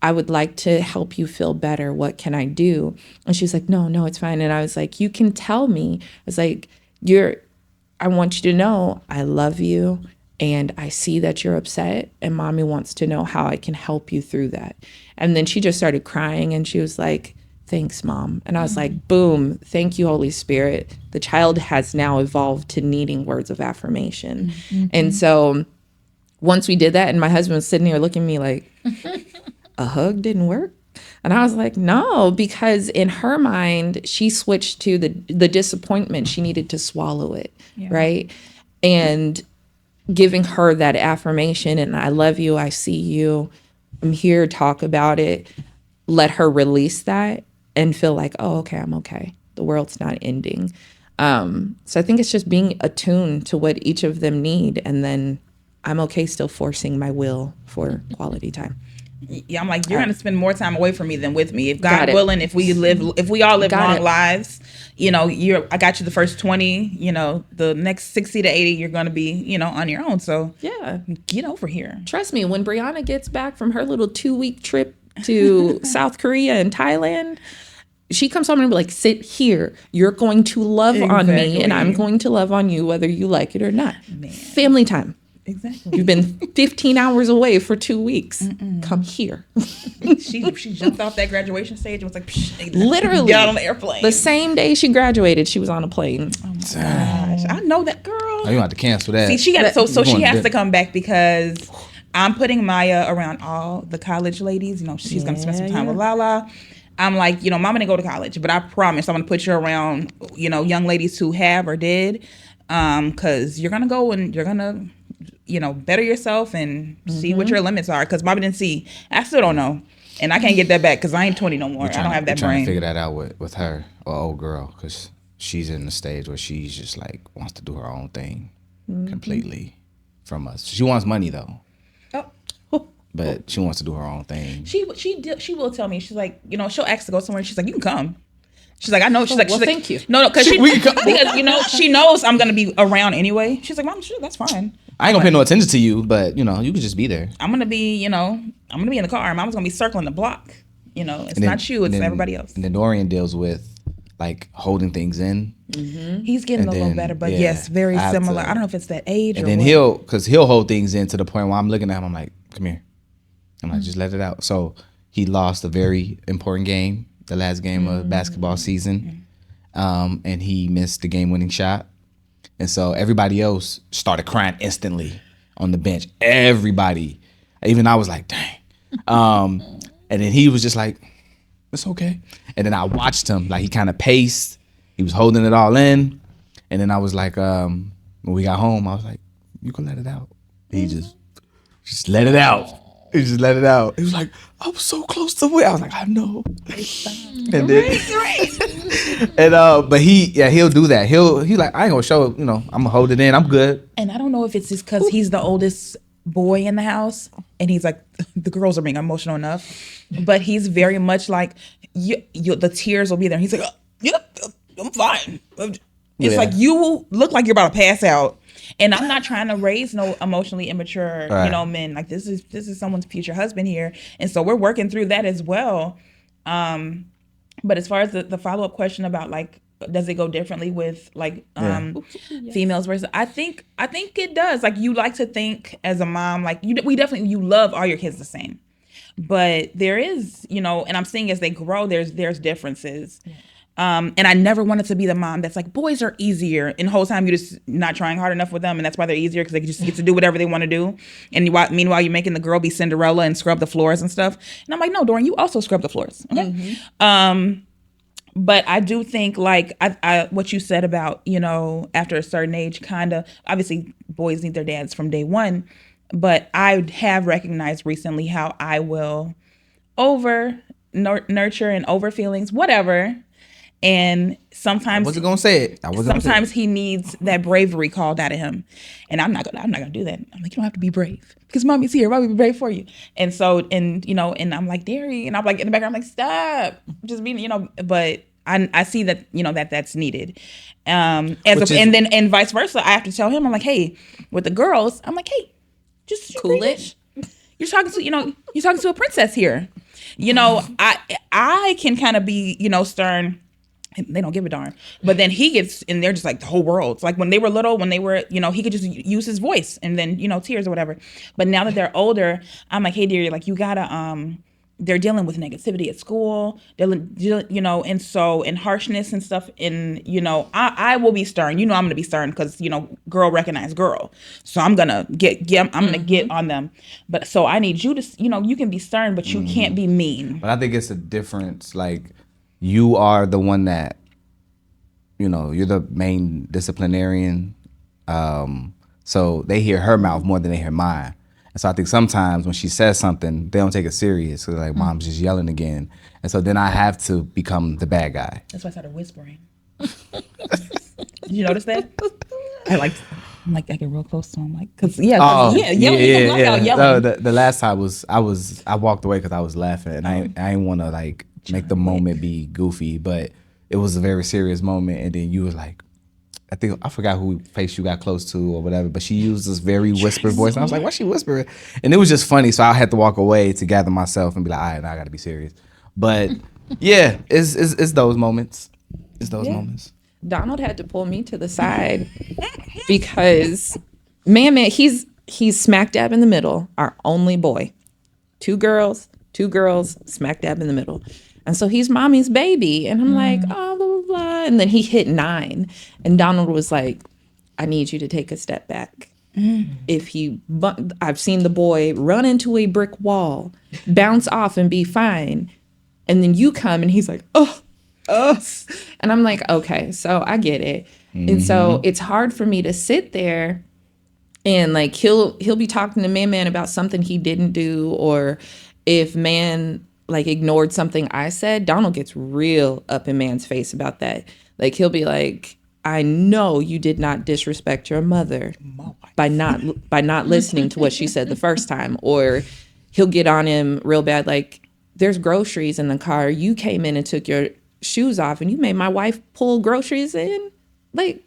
I would like to help you feel better. What can I do? And she's like, no, it's fine. And I was like, you can tell me. I was like, I want you to know I love you and I see that you're upset and mommy wants to know how I can help you through that. And then she just started crying and she was like, thanks, Mom. And I was like, boom, thank you, Holy Spirit. The child has now evolved to needing words of affirmation. And so once we did that, and my husband was sitting here looking at me like, a hug didn't work? And I was like, no, because in her mind, she switched to the disappointment. She needed to swallow it, right? And giving her that affirmation, and I love you, I see you, I'm here, talk about it, let her release that and feel like, oh, okay, I'm okay. The world's not ending. So I think it's just being attuned to what each of them need, and then I'm okay still forcing my will for quality time. Yeah, I'm like, you're gonna spend more time away from me than with me. If God willing, if we all live long lives, I got you the first 20, the next 60 to 80, you're gonna be, on your own. So yeah, get over here. Trust me, when Brianna gets back from her little 2-week trip to South Korea and Thailand, she comes home and be like, sit here. You're going to love on me, and I'm going to love on you, whether you like it or not. Man. Family time. Exactly. You've been 15 hours away for 2 weeks. Come here. She jumped off that graduation stage and was like, literally, get on the airplane. The same day she graduated, she was on a plane. Oh my gosh, I know that girl. Oh, you have to cancel that. See, she got so she has to come back because I'm putting Maya around all the college ladies. She's gonna spend some time with Lala. I'm like, Mama didn't go to college, but I promise I'm gonna put you around, young ladies who have or did, because you're gonna go and you're gonna, better yourself and see what your limits are. Because Mama didn't see. I still don't know. And I can't get that back because I ain't 20 no more. I don't have that trying brain. to figure that out with her or old girl, because she's in the stage where she's just like wants to do her own thing completely from us. She wants money though. But she wants to do her own thing. She will tell me. She's like, you know, she'll ask to go somewhere. She's like, you can come. She's like, I know. She's like, thank you. No, because you know, she knows I'm gonna be around anyway. She's like, Mom, sure, that's fine. I ain't gonna pay no attention to you, but you know, you could just be there. I'm gonna be in the car. Mom's gonna be circling the block. You know, it's not you, it's everybody else. And then Dorian deals with like holding things in. He's getting a little better, but yes, very similar. I don't know if it's that age. And or then what. he'll hold things in to the point where I'm looking at him. I'm like, come here. I'm like, just let it out. So he lost a very important game, the last game of basketball season, and he missed the game-winning shot. And so everybody else started crying instantly on the bench. Everybody, even I was like, dang. And then he was just like, it's okay. And then I watched him, like he kind of paced. He was holding it all in. And then I was like, when we got home, I was like, you can let it out. He just let it out. He just let it out. He was like, I was so close to it. I was like, I know. And then, but he'll do that. He like, I ain't gonna show it, you know, I'm gonna hold it in. I'm good. And I don't know if it's just because he's the oldest boy in the house, and he's like, the girls are being emotional enough, but he's very much like, the tears will be there. He's like, I'm fine. It's like, you look like you're about to pass out. And I'm not trying to raise no emotionally immature, men. Like this is someone's future husband here, and so we're working through that as well. But as far as the follow up question about like, does it go differently with like females versus? I think it does. Like you like to think as a mom, like you love all your kids the same, but there is, and I'm seeing as they grow, there's differences. Yeah. And I never wanted to be the mom that's like, boys are easier. And the whole time you're just not trying hard enough with them. And that's why they're easier, because they just get to do whatever they want to do. And meanwhile, you're making the girl be Cinderella and scrub the floors and stuff. And I'm like, no, Dorian, you also scrub the floors. Okay. But I do think like I what you said about, after a certain age, kind of, obviously boys need their dads from day one. But I have recognized recently how I will over nurture and over feelings, whatever. And sometimes I wasn't gonna say it. Sometimes he needs that bravery called out of him, and I'm not gonna do that. I'm like, you don't have to be brave because mommy's here. Why would we be brave for you? And so, and I'm like, Darry, and I'm like in the background, I'm like, stop, just being, But I see that that's needed, and vice versa. I have to tell him, I'm like, hey, with the girls, I'm like, hey, just cool it. You're talking to a princess here. I can kind of be stern. They don't give a darn. But then he gets, and they're just like the whole world. It's like when they were little, he could just use his voice and then, tears or whatever. But now that they're older, I'm like, hey, dear, like you gotta, they're dealing with negativity at school, and so, and harshness and stuff. And, I will be stern. I'm going to be stern because, girl recognize girl. So I'm going to get on them. But so I need you to, you can be stern, but you can't be mean. But I think it's a difference. Like, you are the one that, you're the main disciplinarian. So they hear her mouth more than they hear mine. And so I think sometimes when she says something, they don't take it serious. So like, mom's just yelling again. And so then I have to become the bad guy. That's why I started whispering. Did you notice that? I get real close to him, like, yelling. No, the last time I walked away because I was laughing, and I didn't want to like make the moment be goofy, but it was a very serious moment. And then you was like, I forgot who face you got close to or whatever, but she used this very whispered voice, and I was like, why's she whispering? And it was just funny, so I had to walk away to gather myself and be like, all right, now I got to be serious. But yeah, it's those moments. It's those moments. Donald had to pull me to the side because man, he's smack dab in the middle, our only boy. Two girls, smack dab in the middle. And so he's mommy's baby. And I'm like, oh, blah, blah, blah. And then he hit 9. And Donald was like, I need you to take a step back. I've seen the boy run into a brick wall, bounce off and be fine. And then you come and he's like, oh. And I'm like, okay, so I get it. And so it's hard for me to sit there and like he'll be talking to man about something he didn't do, or if man like ignored something I said, Donald gets real up in man's face about that. Like he'll be like, I know you did not disrespect your mother by not listening to what she said the first time. Or he'll get on him real bad, like, there's groceries in the car. You came in and took your shoes off and you made my wife pull groceries in. Like,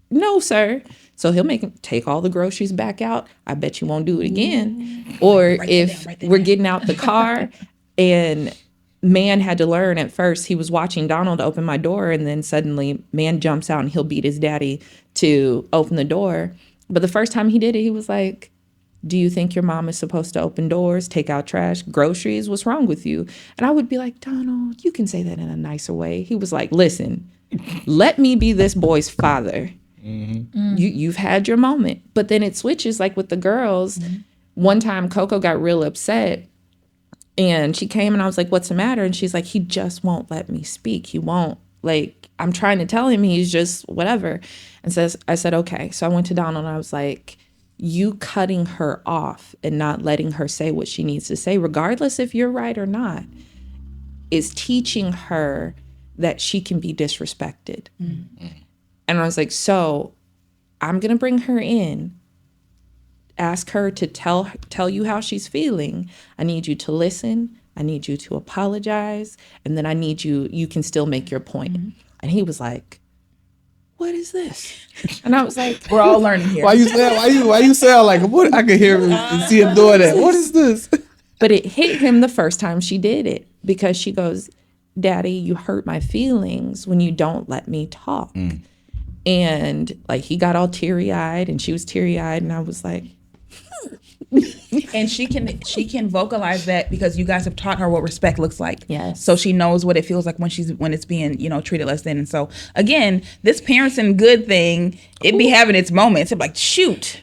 no, sir. So he'll make him take all the groceries back out. I bet you won't do it again. Or if we're getting out the car and man had to learn at first, he was watching Donald open my door and then suddenly man jumps out and he'll beat his daddy to open the door. But the first time he did it, he was like, do you think your mom is supposed to open doors, take out trash, groceries? What's wrong with you? And I would be like, Donald, you can say that in a nicer way. He was like, listen, let me be this boy's father. Mm-hmm. You've had your moment. But then it switches, like with the girls. Mm-hmm. One time Coco got real upset and she came and I was like, what's the matter? And she's like, he just won't let me speak. He won't. Like, I'm trying to tell him he's just whatever. And I said, okay. So I went to Donald and I was like, you cutting her off and not letting her say what she needs to say, regardless if you're right or not, is teaching her that she can be disrespected. Mm-hmm. And I was like, so I'm going to bring her in, ask her to tell you how she's feeling. I need you to listen. I need you to apologize. And then I need you can still make your point. Mm-hmm. And he was like, what is this? And I was like, we're all learning here. Why you sound like what? I could hear him and see him doing that. What is this? But it hit him the first time she did it because she goes, Daddy, you hurt my feelings when you don't let me talk. Mm. And like he got all teary-eyed and she was teary-eyed and I was like, and she can vocalize that because you guys have taught her what respect looks like. Yes. So she knows what it feels like when it's being, treated less than. And so again, this parenting good thing, it be having its moments. It's like, shoot.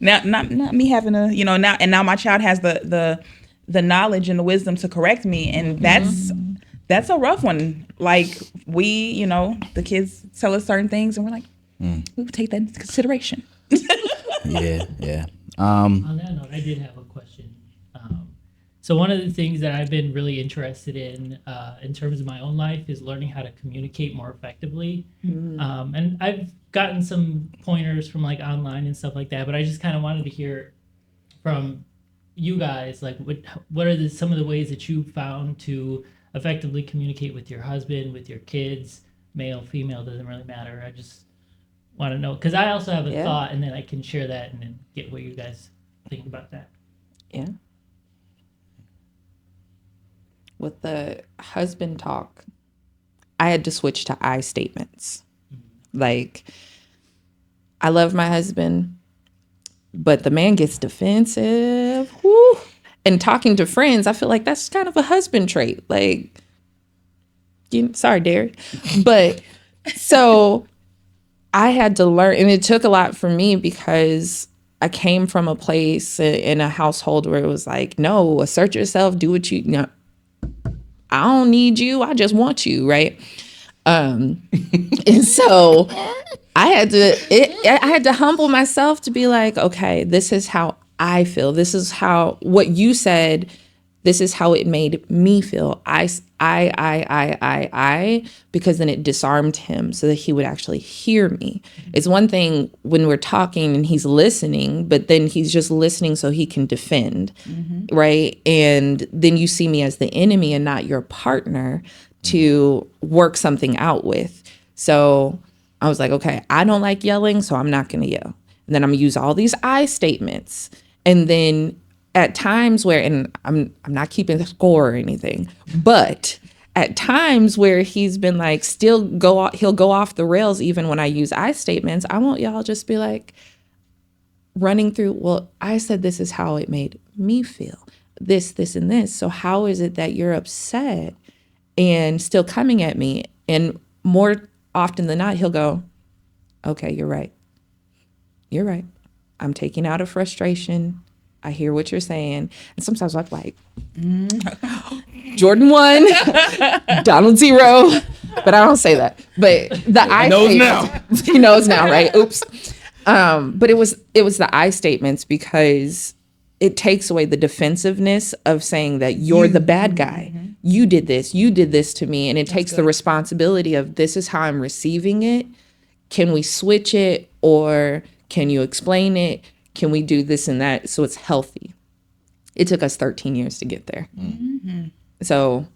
Now not me having a, now my child has the knowledge and the wisdom to correct me. And that's a rough one. Like we, the kids tell us certain things and we're like, we would take that into consideration. Yeah. On that note, I did have a question. So one of the things that I've been really interested in terms of my own life is learning how to communicate more effectively. Mm-hmm. And I've gotten some pointers from like online and stuff like that, but I just kind of wanted to hear from you guys, like what are some of the ways that you found to effectively communicate with your husband, with your kids, male, female, doesn't really matter. I just want to know, because I also have a thought and then I can share that and then get what you guys think about that. Yeah. With the husband talk, I had to switch to I statements. Mm-hmm. Like, I love my husband, but the man gets defensive. Woo. And talking to friends, I feel like that's kind of a husband trait. Like, sorry, Darry. But so I had to learn, and it took a lot for me because I came from a place in a household where it was like, no, assert yourself, do what you I don't need you, I just want you, right? And so I had to humble myself to be like, okay, this is how I feel. This is how what you said. This is how it made me feel. I, because then it disarmed him so that he would actually hear me. It's one thing when we're talking and he's listening, but then he's just listening so he can defend, right? And then you see me as the enemy and not your partner to work something out with. So I was like, okay, I don't like yelling, so I'm not going to yell. And then I'm going to use all these I statements. And then at times where, and I'm not keeping score or anything, but at times where he's been like, he'll go off the rails even when I use I statements, I want y'all just be like running through, well, I said this is how it made me feel, this, and this. So how is it that you're upset and still coming at me? And more often than not, he'll go, okay, you're right. I'm taking out a frustration. I hear what you're saying. And sometimes I'm like, Jordan 1, Donald 0. But I don't say that. But the I knows now. He knows now, right? Oops. But it was the I statements because it takes away the defensiveness of saying that you're the bad guy. You did this to me. And it takes the responsibility of, this is how I'm receiving it. Can we switch it? Or can you explain it? Can we do this and that so it's healthy? It took us 13 years to get there. So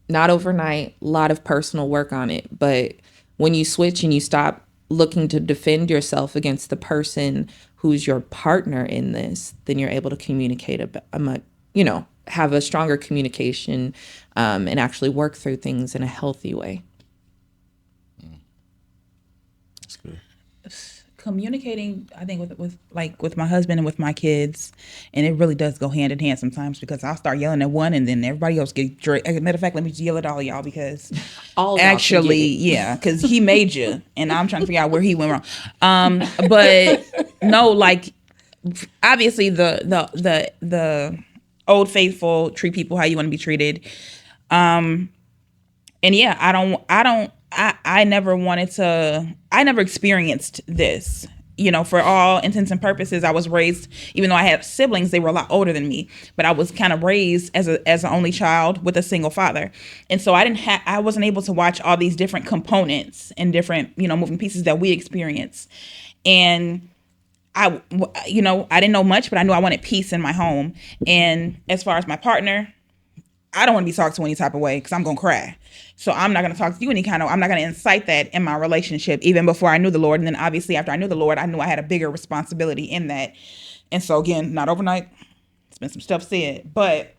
not overnight, a lot of personal work on it. But when you switch and you stop looking to defend yourself against the person who's your partner in this, then you're able to communicate have a stronger communication and actually work through things in a healthy way. That's good. Communicating, I think, with my husband and with my kids, and it really does go hand in hand sometimes, because I'll start yelling at one and then everybody else get dragged. Matter of fact, let me just yell at all of y'all, because because he made you, and I'm trying to figure out where he went wrong. But no, like, obviously the old faithful, treat people how you want to be treated. And yeah, I never experienced this. For all intents and purposes, I was raised, even though I had siblings, they were a lot older than me, but I was kind of raised as an only child with a single father. And so I wasn't able to watch all these different components and different, moving pieces that we experience. And I didn't know much, but I knew I wanted peace in my home. And as far as my partner, I don't want to be talked to any type of way, because I'm going to cry. So I'm not going to talk to you I'm not going to incite that in my relationship, even before I knew the Lord. And then obviously after I knew the Lord, I knew I had a bigger responsibility in that. And so again, not overnight, it's been some stuff said, but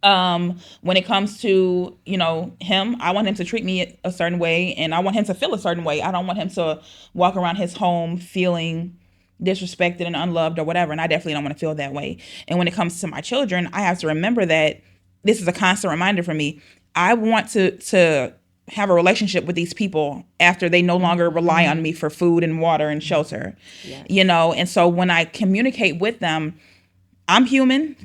when it comes to, him, I want him to treat me a certain way, and I want him to feel a certain way. I don't want him to walk around his home feeling disrespected and unloved or whatever. And I definitely don't want to feel that way. And when it comes to my children, I have to remember that this is a constant reminder for me. I want to have a relationship with these people after they no longer rely on me for food and water and shelter. Yes. And so when I communicate with them, I'm human.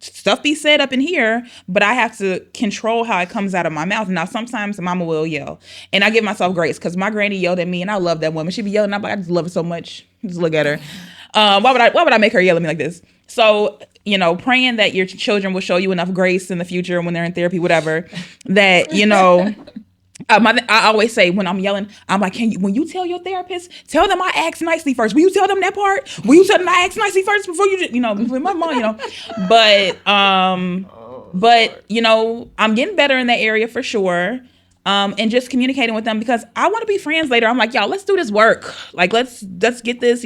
Stuff be said up in here, but I have to control how it comes out of my mouth. Now, sometimes mama will yell, and I give myself grace, because my granny yelled at me, and I love that woman. She be yelling, I'm like, I just love her so much. Just look at her. Why would I make her yell at me like this? So, praying that your children will show you enough grace in the future when they're in therapy, whatever, that, I always say when I'm yelling, I'm like, when you tell your therapist, tell them I asked nicely first. Will you tell them that part? Will you tell them I asked nicely first before before my mom, But, I'm getting better in that area for sure. And just communicating with them, because I want to be friends later. I'm like, y'all, let's do this work. Like, let's get this,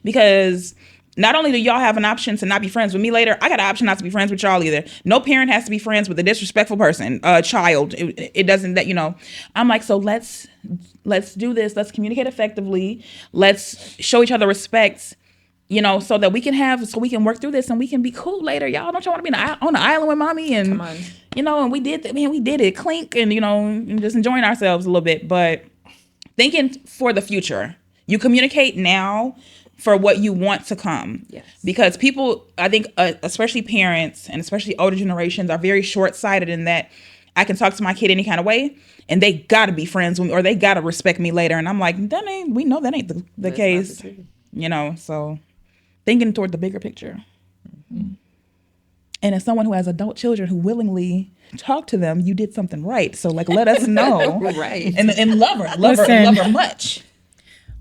because not only do y'all have an option to not be friends with me later, I got an option not to be friends with y'all either. No parent has to be friends with a disrespectful person, a child. It doesn't, I'm like, so let's do this. Let's communicate effectively. Let's show each other respect, so that we can work through this and we can be cool later. Y'all, don't y'all want to be on the island with mommy? And, come on. And we did it, clink, and, and just enjoying ourselves a little bit. But thinking for the future, you communicate now for what you want to come. Yes. Because people, I think, especially parents and especially older generations, are very short-sighted in that I can talk to my kid any kind of way, and they got to be friends with me, or they got to respect me later. And I'm like, we know that ain't the case. So thinking toward the bigger picture. Mm-hmm. And as someone who has adult children who willingly talk to them, you did something right. So let us know. Right. And love her much.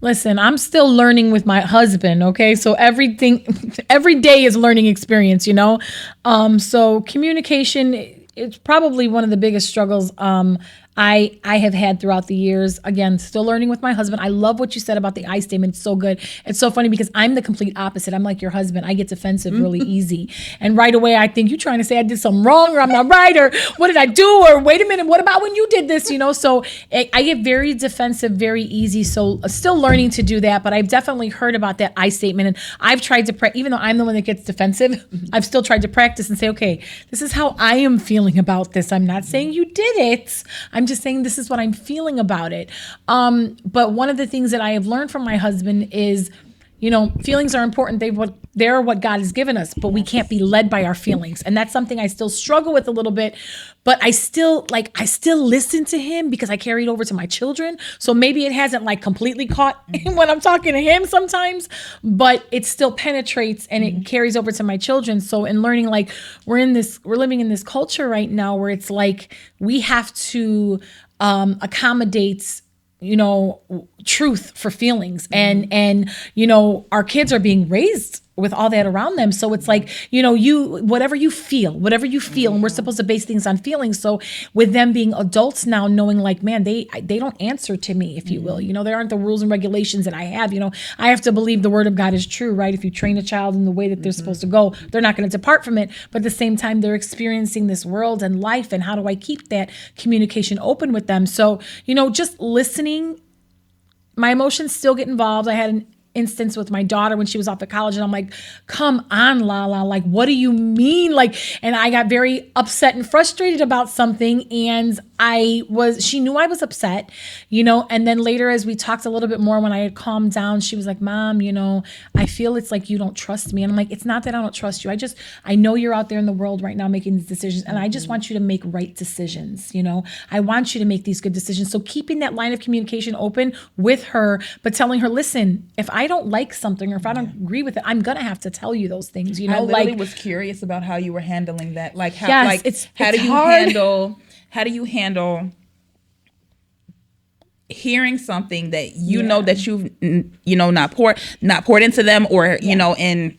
Listen, I'm still learning with my husband, okay? So every day is a learning experience, So communication, it's probably one of the biggest struggles I have had throughout the years. Again, still learning with my husband. I love what you said about the I statement. It's so good. It's so funny because I'm the complete opposite. I'm like your husband. I get defensive really easy. And right away, I think you're trying to say I did something wrong, or I'm not right, or what did I do? Or wait a minute, what about when you did this? So I get very defensive very easy. So still learning to do that. But I've definitely heard about that I statement. And I've tried to, even though I'm the one that gets defensive, I've still tried to practice and say, okay, this is how I am feeling about this. I'm not saying you did it. I'm just saying this is what I'm feeling about it. But one of the things that I have learned from my husband is feelings are important. They're what God has given us, but we can't be led by our feelings. And that's something I still struggle with a little bit, but I still listen to him because I carry it over to my children. So maybe it hasn't like completely caught when I'm talking to him sometimes, but it still penetrates and it carries over to my children. So in learning, like we're living in this culture right now where it's like we have to accommodate truth for feelings, and our kids are being raised with all that around them. So it's like, whatever you feel, and we're supposed to base things on feelings. So with them being adults now, knowing like, man, they don't answer to me, if you will. There aren't the rules and regulations that I have. I have to believe the word of God is true, right? If you train a child in the way that they're supposed to go, they're not going to depart from it. But at the same time, they're experiencing this world and life, and how do I keep that communication open with them? So, just listening. My emotions still get involved. I had an instance with my daughter when she was off at college, and I'm like, come on, Lala, like, what do you mean? Like, and I got very upset and frustrated about something, and she knew I was upset, and then later as we talked a little bit more, when I had calmed down, she was like, Mom, I feel it's like you don't trust me. And I'm like, it's not that I don't trust you. I know you're out there in the world right now making these decisions, and I just want you to make right decisions. I want you to make these good decisions. So keeping that line of communication open with her, but telling her, listen, if I don't like something or if I don't agree with it, I'm gonna have to tell you those things. I literally was curious about how you were handling that. Like, how, yes, like, it's how do you hard. how do you handle hearing something that know that you've not poured into them, or and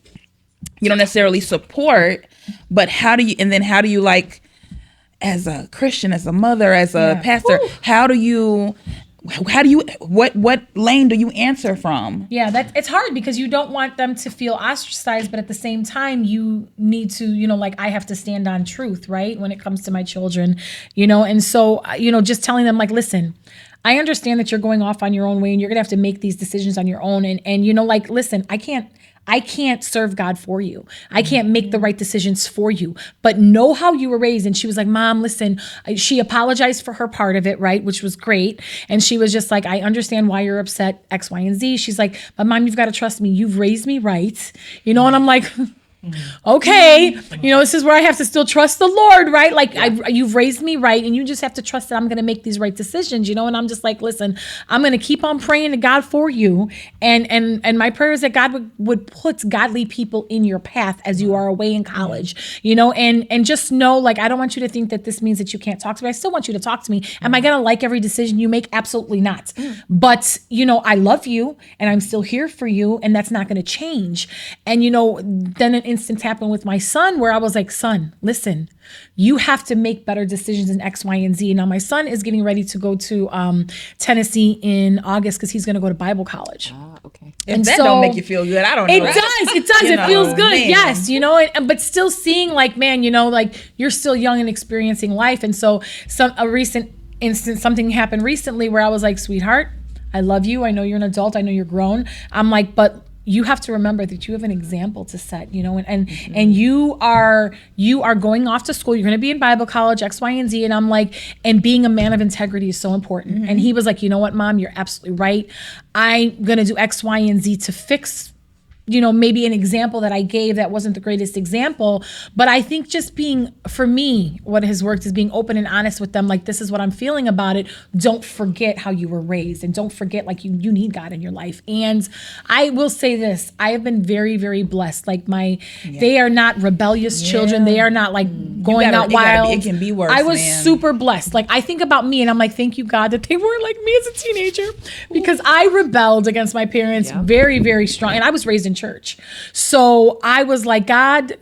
you don't necessarily support, but how do you like, as a Christian, as a mother, as a pastor, what lane do you answer from? Yeah, it's hard because you don't want them to feel ostracized, but at the same time you need to, like, I have to stand on truth, right? When it comes to my children, and so, just telling them, like, listen, I understand that you're going off on your own way and you're gonna have to make these decisions on your own. And like, listen, I can't serve God for you. I can't make the right decisions for you, but know how you were raised. And she was like, Mom, listen, she apologized for her part of it, right? Which was great. And she was just like, I understand why you're upset, X, Y, and Z. She's like, but Mom, you've got to trust me. You've raised me right. And I'm like, okay, this is where I have to still trust the Lord, right? Like, you've raised me right, and you just have to trust that I'm going to make these right decisions, and I'm just like, listen, I'm going to keep on praying to God for you, and my prayer is that God would put godly people in your path as you are away in college, and just know, like, I don't want you to think that this means that you can't talk to me. I still want you to talk to me. Am I going to like every decision you make? Absolutely not. But, I love you, and I'm still here for you, and that's not going to change. And, then an instance happened with my son where I was like, son, listen, you have to make better decisions in X, Y, and Z. Now my son is getting ready to go to Tennessee in August because he's going to go to Bible college. Okay. And that don't make you feel good, I don't know. It does. It feels good. Man. Yes. But still seeing, like, man, like, you're still young and experiencing life. And so a recent instance, something happened recently where I was like, sweetheart, I love you. I know you're an adult. I know you're grown. I'm like, but you have to remember that you have an example to set, and you are going off to school. You're going to be in Bible college, X, Y, and Z. And I'm like, and being a man of integrity is so important. Mm-hmm. And he was like, you know what, Mom, you're absolutely right. I'm going to do X, Y, and Z to fix, maybe an example that I gave that wasn't the greatest example. But I think just being, for me, what has worked is being open and honest with them. Like, this is what I'm feeling about it. Don't forget how you were raised, and don't forget, like, you need God in your life. And I will say this, I have been very, very blessed. Like, they are not rebellious children. They are not like going out wild. It can be worse. I was super blessed. Like, I think about me and I'm like, thank you, God, that they weren't like me as a teenager, because I rebelled against my parents very, very strong. And I was raised in church. So I was like, God,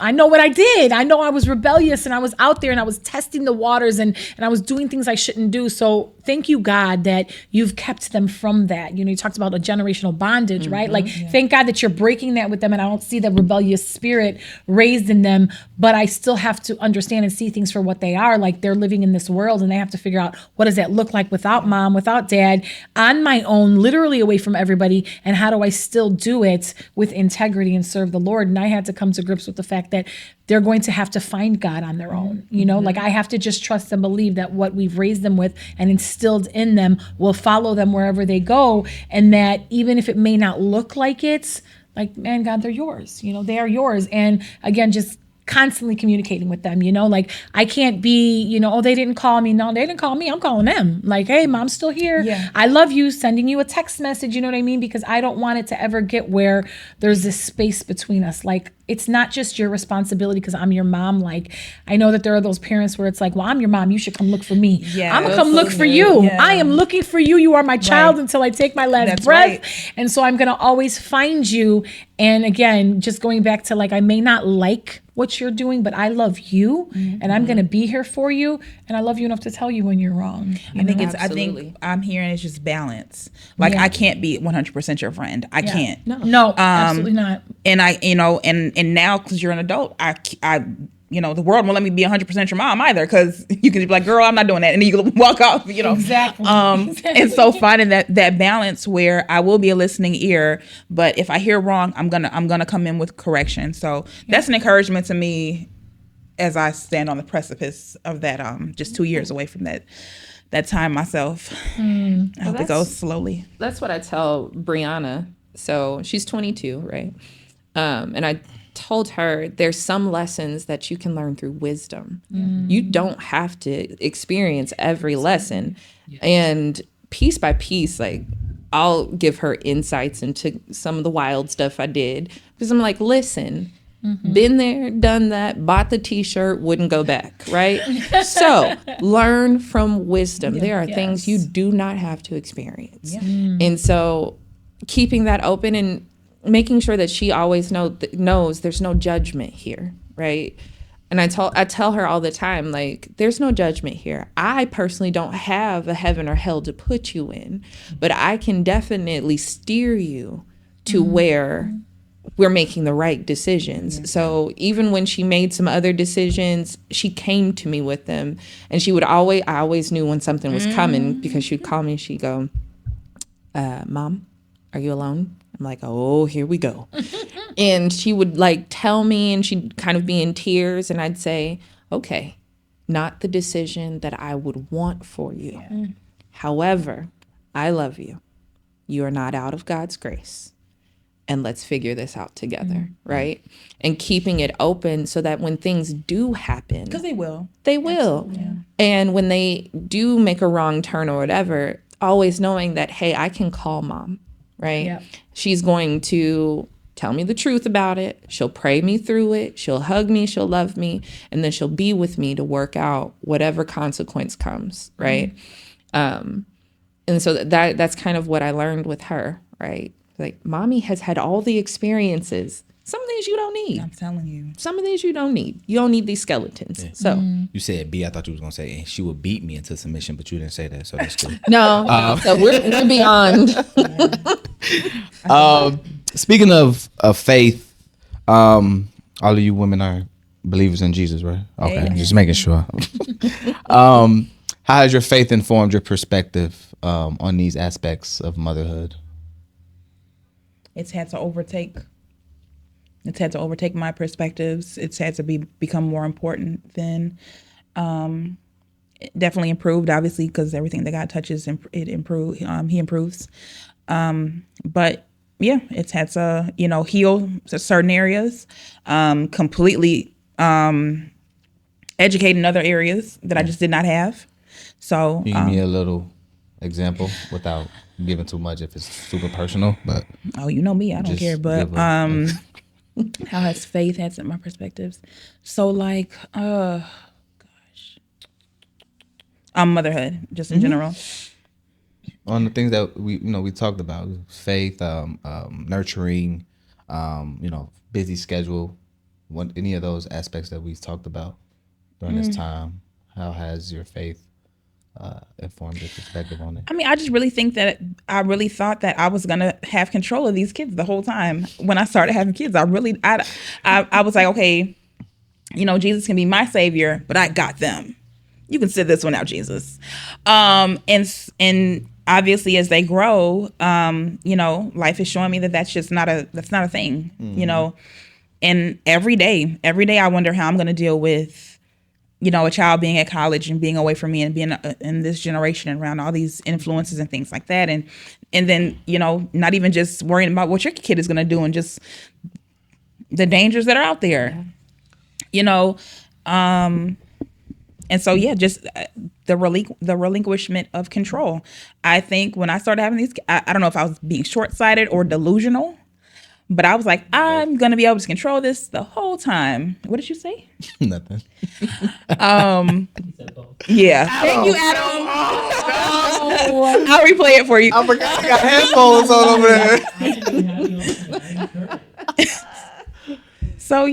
I know what I did. I know I was rebellious, and I was out there and I was testing the waters, and I was doing things I shouldn't do. So thank you, God, that you've kept them from that. You talked about a generational bondage, right? Like, thank God that you're breaking that with them, and I don't see the rebellious spirit raised in them, but I still have to understand and see things for what they are. Like, they're living in this world, and they have to figure out, what does that look like without mom, without dad, on my own, literally away from everybody, and how do I still do it with integrity and serve the Lord? And I had to come to grips with the fact fact that they're going to have to find God on their own. You know, like I have to just trust and believe that what we've raised them with and instilled in them will follow them wherever they go. And that even if it may not look like it, like, man, God, they're yours. You know, they are yours. And again, just constantly communicating with them, you know, like I can't be, you know, oh, they didn't call me. No, they didn't call me. I'm calling them. Like, hey, mom's still here. Yeah. I love you, sending you a text message. You know what I mean? Because I don't want it to ever get where there's this space between us. Like, it's not just your responsibility because I'm your mom. Like, I know that there are those parents where it's like, well, I'm your mom. You should come look for me. Yeah, I'm going to come look for you. Yeah. I am looking for you. You are my child until I take my last That's breath. right. And so I'm going to always find you. And again, just going back to like, I may not like what you're doing, but I love you and I'm going to be here for you. And I love you enough to tell you when you're wrong. I think Absolutely. I think I'm hearing it's just balance. Like I can't be 100% your friend. I can't. No, absolutely not. And I, you know, and now because you're an adult, I, you know, the world won't let me be 100% your mom either because you can be like, girl, I'm not doing that. And then you can walk off, you know. Exactly. And so finding that balance where I will be a listening ear, but if I hear wrong, I'm gonna come in with correction. So that's an encouragement to me as I stand on the precipice of that, just 2 years away from that time myself. I hope it goes slowly. That's what I tell Brianna. So she's 22, right? And I told her there's some lessons that you can learn through wisdom. You don't have to experience every lesson. And piece by piece, like I'll give her insights into some of the wild stuff I did because I'm like, listen, been there, done that, bought the t-shirt, wouldn't go back, right? So learn from wisdom. There are things you do not have to experience. And so keeping that open and making sure that she always knows there's no judgment here, right? And I tell her all the time, like, there's no judgment here. I personally don't have a heaven or hell to put you in, but I can definitely steer you to where we're making the right decisions. So even when she made some other decisions, she came to me with them, and I always knew when something was coming because she'd call me and she'd go, Mom, are you alone? I'm like, oh, here we go. And she would like tell me, and she'd kind of be in tears, and I'd say, okay, not the decision that I would want for you. However, I love you. You are not out of God's grace. And let's figure this out together, right? And keeping it open so that when things do happen, Because they will. they will. And when they do make a wrong turn or whatever, always knowing that, hey, I can call mom, right? Yep. She's going to tell me the truth about it. She'll pray me through it. She'll hug me. She'll love me. And then she'll be with me to work out whatever consequence comes, right? And so that's kind of what I learned with her, right? Like, mommy has had all the experiences. Some things you don't need. I'm telling you. Some of these you don't need. You don't need these skeletons. So You said B. I thought you was gonna say, and she would beat me into submission, but you didn't say that, so that's good. no, so we're beyond. Speaking of faith, all of you women are believers in Jesus, right? Okay, Amen. just making sure. How has your faith informed your perspective on these aspects of motherhood? It's had to overtake my perspectives. It's had to become more important than it definitely improved, obviously, because everything that God touches, it improve. He improves. But yeah, it's had to, heal certain areas, completely educate in other areas that I just did not have. So Can you give me a little example without giving too much if it's super personal? But you know me, I don't just care. But give a- how has faith had some of my perspectives? So like, motherhood, just in general. on the things that we talked about, faith, nurturing, busy schedule, any of those aspects that we talked about during this time, how has your faith informed your perspective on it? I mean, I just really think that I really thought that I was gonna have control of these kids the whole time. When I started having kids, I was like, okay, Jesus can be my savior, but I got them. You can sit this one out, Jesus. And obviously, as they grow, life is showing me that that's not a thing. And every day I wonder how I'm going to deal with, a child being at college and being away from me and being in this generation and around all these influences and things like that. And then, not even just worrying about what your kid is going to do and just the dangers that are out there, and so, just the relinquishment of control. I think when I started having these, I don't know if I was being short-sighted or delusional, but I was like, I'm going to be able to control this the whole time. What did you say? Nothing. Yeah. Thank you, Adam. I'll replay it for you. I forgot I got headphones on over there. So,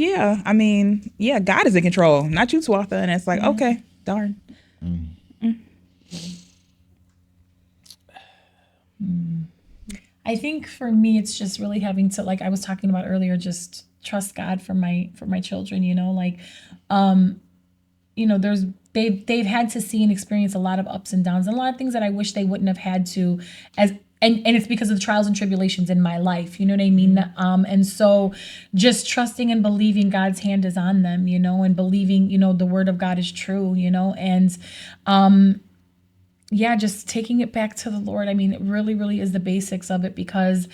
God is in control, not you, Tawatha. And it's like, okay, darn. I think for me, it's just really having to, like I was talking about earlier, just trust God for my children. They've had to see and experience a lot of ups and downs and a lot of things that I wish they wouldn't have had to, and it's because of the trials and tribulations in my life. You know what I mean? And so just trusting and believing God's hand is on them, and believing, the word of God is true, and just taking it back to the Lord. I mean, it really, really is the basics of it, because,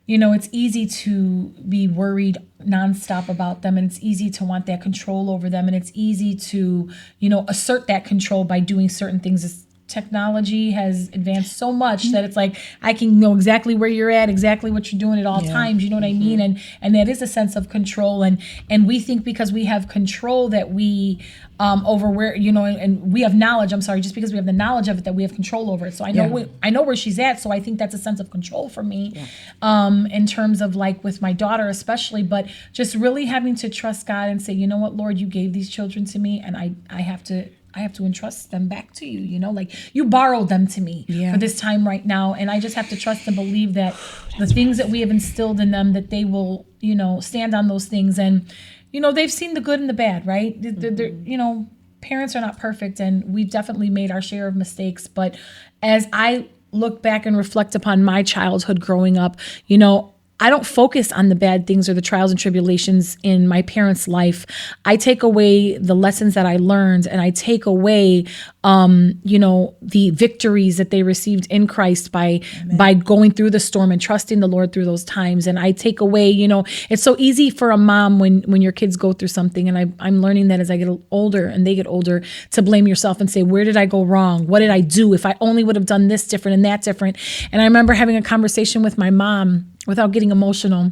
it's easy to be worried nonstop about them, and it's easy to want that control over them, and it's easy to, assert that control by doing certain things. Technology has advanced so much that it's like I can know exactly where you're at, exactly what you're doing at all times. You know what I mean? And that is a sense of control. And we think because we have control that we over where, and we have knowledge. I'm sorry, just because we have the knowledge of it that we have control over it. So I know where she's at. So I think that's a sense of control for me, in terms of like with my daughter especially. But just really having to trust God and say, you know what, Lord, you gave these children to me, and I have to entrust them back to you, like you borrowed them to me for this time right now. And I just have to trust and believe that the things that we have instilled in them, that they will, stand on those things. And, they've seen the good and the bad, right? They're, parents are not perfect, and we've definitely made our share of mistakes. But as I look back and reflect upon my childhood growing up, I don't focus on the bad things or the trials and tribulations in my parents' life. I take away the lessons that I learned, and I take away, the victories that they received in Christ by going through the storm and trusting the Lord through those times. And I take away, it's so easy for a mom when your kids go through something, and I'm learning that as I get older and they get older, to blame yourself and say, where did I go wrong? What did I do? If I only would have done this different and that different. And I remember having a conversation with my mom without getting emotional.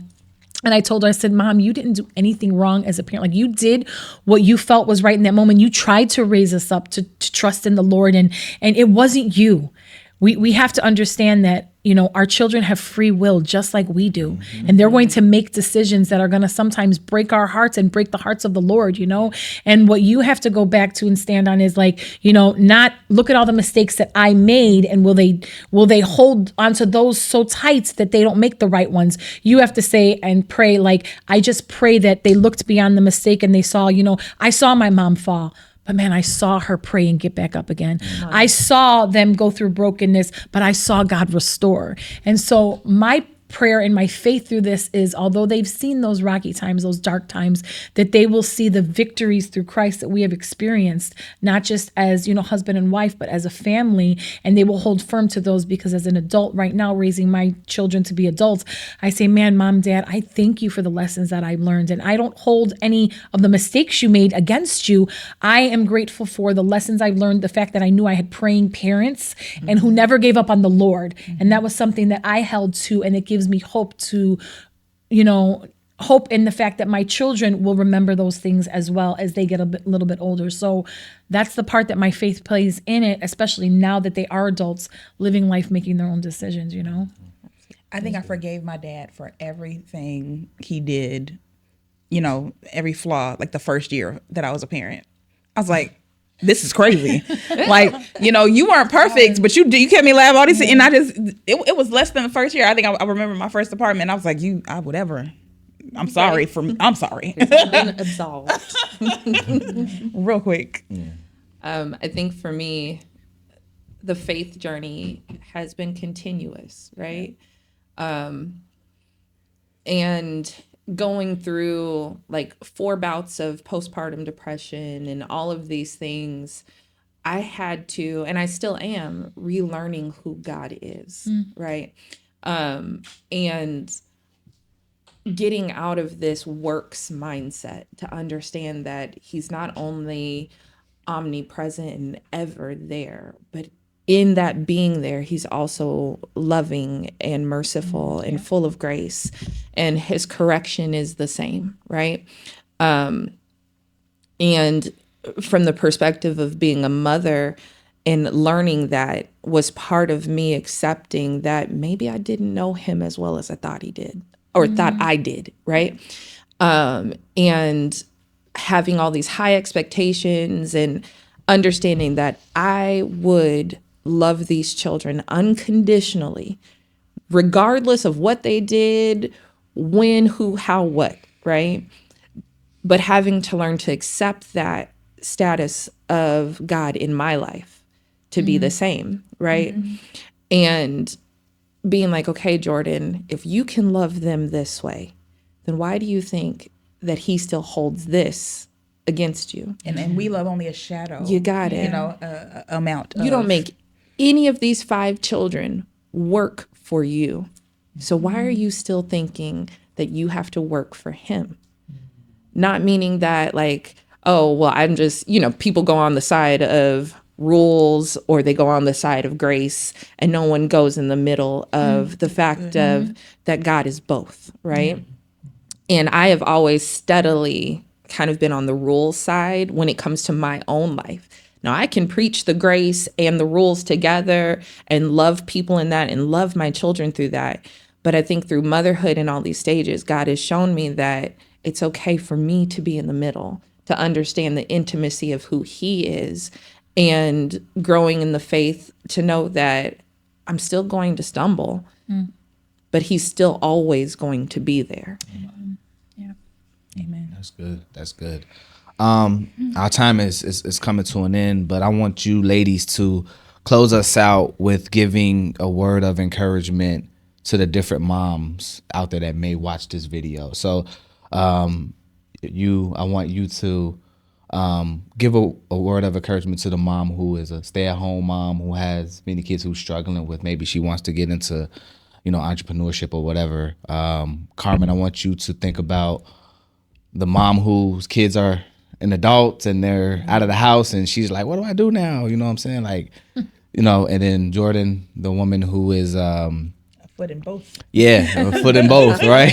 And I told her, I said, Mom, you didn't do anything wrong as a parent. Like, you did what you felt was right in that moment. You tried to raise us up to trust in the Lord, and it wasn't you. We have to understand that, our children have free will just like we do. And they're going to make decisions that are going to sometimes break our hearts and break the hearts of the Lord, And what you have to go back to and stand on is like, not look at all the mistakes that I made, and will they hold onto those so tight that they don't make the right ones. You have to say and pray, like, I just pray that they looked beyond the mistake and they saw, I saw my mom fall, but man, I saw her pray and get back up again. I saw them go through brokenness, but I saw God restore. And so my prayer and my faith through this is, although they've seen those rocky times, those dark times, that they will see the victories through Christ that we have experienced, not just as, husband and wife, but as a family. And they will hold firm to those, because as an adult right now, raising my children to be adults, I say, man, Mom, Dad, I thank you for the lessons that I've learned. And I don't hold any of the mistakes you made against you. I am grateful for the lessons I've learned, the fact that I knew I had praying parents and who never gave up on the Lord. And that was something that I held to, and it gives me hope to, hope in the fact that my children will remember those things as well as they get a little bit older. So that's the part that my faith plays in it, especially now that they are adults living life, making their own decisions, I think I forgave my dad for everything he did, every flaw, like the first year that I was a parent. I was like, this is crazy. Like, you weren't perfect, but you kept me laugh all these, and it was less than the first year. I think I remember my first apartment. I was like, whatever. I'm sorry. I'm sorry. Been absolved. Real quick. I think for me, the faith journey has been continuous, right? And going through like 4 bouts of postpartum depression and all of these things, I had to, and I still am, relearning who God is, right? And getting out of this works mindset to understand that he's not only omnipresent and ever there, but in that being there, he's also loving and merciful and full of grace, and his correction is the same, right? And from the perspective of being a mother and learning that was part of me accepting that maybe I didn't know him as well as I thought he did, or thought I did, right? And having all these high expectations and understanding that I would love these children unconditionally, regardless of what they did, when, who, how, what, right? But having to learn to accept that status of God in my life to be the same, right? And being like, okay, Jordan, if you can love them this way, then why do you think that he still holds this against you? And we love only a shadow. You got it. You know, amount. You don't make any of these 5 children work for you. So why are you still thinking that you have to work for him? Not meaning that like, oh, well, I'm just, people go on the side of rules or they go on the side of grace, and no one goes in the middle of the fact of that God is both, right? And I have always steadily kind of been on the rules side when it comes to my own life. Now, I can preach the grace and the rules together and love people in that and love my children through that. But I think through motherhood and all these stages, God has shown me that it's okay for me to be in the middle, to understand the intimacy of who he is, and growing in the faith to know that I'm still going to stumble, but he's still always going to be there. Yeah. Amen. That's good. That's good. Our time is coming to an end, but I want you ladies to close us out with giving a word of encouragement to the different moms out there that may watch this video. So I want you to give a word of encouragement to the mom who is a stay-at-home mom who has many kids who's struggling with, maybe she wants to get into, entrepreneurship or whatever. Carmen, I want you to think about the mom whose kids are an adults and they're out of the house and she's like, what do I do now? You know what I'm saying? Like, and then Jordan, the woman who is, foot in both. Yeah, a foot in both, right?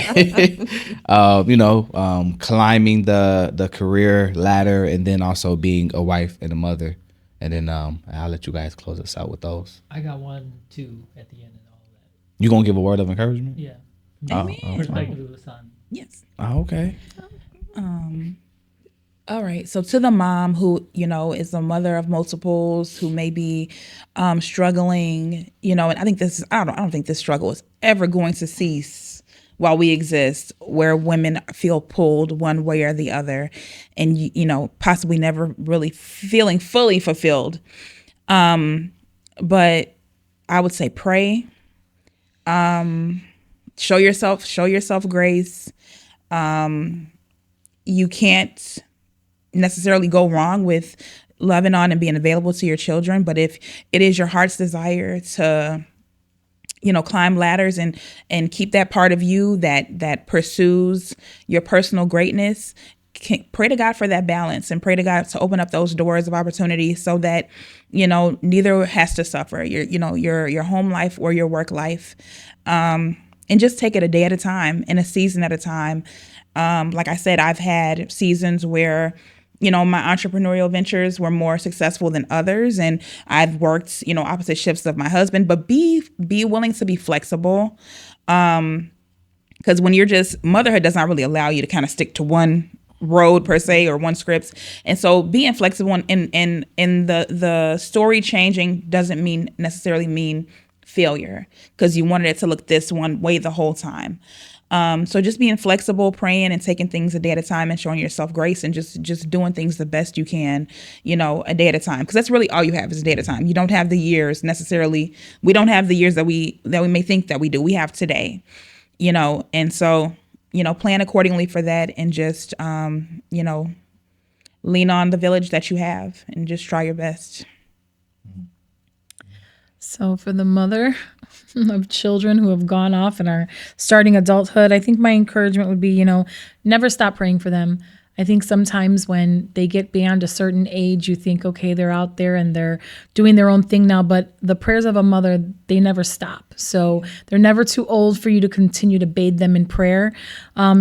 Climbing the career ladder and then also being a wife and a mother. And then I'll let you guys close us out with those. I got 1, 2 at the end of all that. You gonna give a word of encouragement? Yeah. Amen. Perspective of the son. Yes. Oh, okay. All right. So to the mom who, is a mother of multiples, who may be struggling, and I think I don't think this struggle is ever going to cease while we exist, where women feel pulled one way or the other and, possibly never really feeling fully fulfilled. But I would say pray, show yourself grace. You can't necessarily go wrong with loving on and being available to your children, but if it is your heart's desire to climb ladders and keep that part of you that pursues your personal greatness, pray to God for that balance and pray to God to open up those doors of opportunity so that neither has to suffer, your home life or your work life, and just take it a day at a time and a season at a time. Like I said, I've had seasons where my entrepreneurial ventures were more successful than others, and I've worked, opposite shifts of my husband, but be willing to be flexible. Because when you're motherhood does not really allow you to kind of stick to one road per se or one script. And so being flexible in the story changing doesn't necessarily mean failure, because you wanted it to look this one way the whole time. So just being flexible, praying and taking things a day at a time and showing yourself grace and just doing things the best you can, a day at a time. Because that's really all you have is a day at a time. You don't have the years necessarily. We don't have the years that we may think that we do. We have today, and so plan accordingly for that, and just, lean on the village that you have and just try your best. So for the mother of children who have gone off and are starting adulthood, I think my encouragement would be, never stop praying for them. I think sometimes when they get beyond a certain age, you think, okay, they're out there and they're doing their own thing now, but the prayers of a mother, they never stop. So they're never too old for you to continue to bathe them in prayer.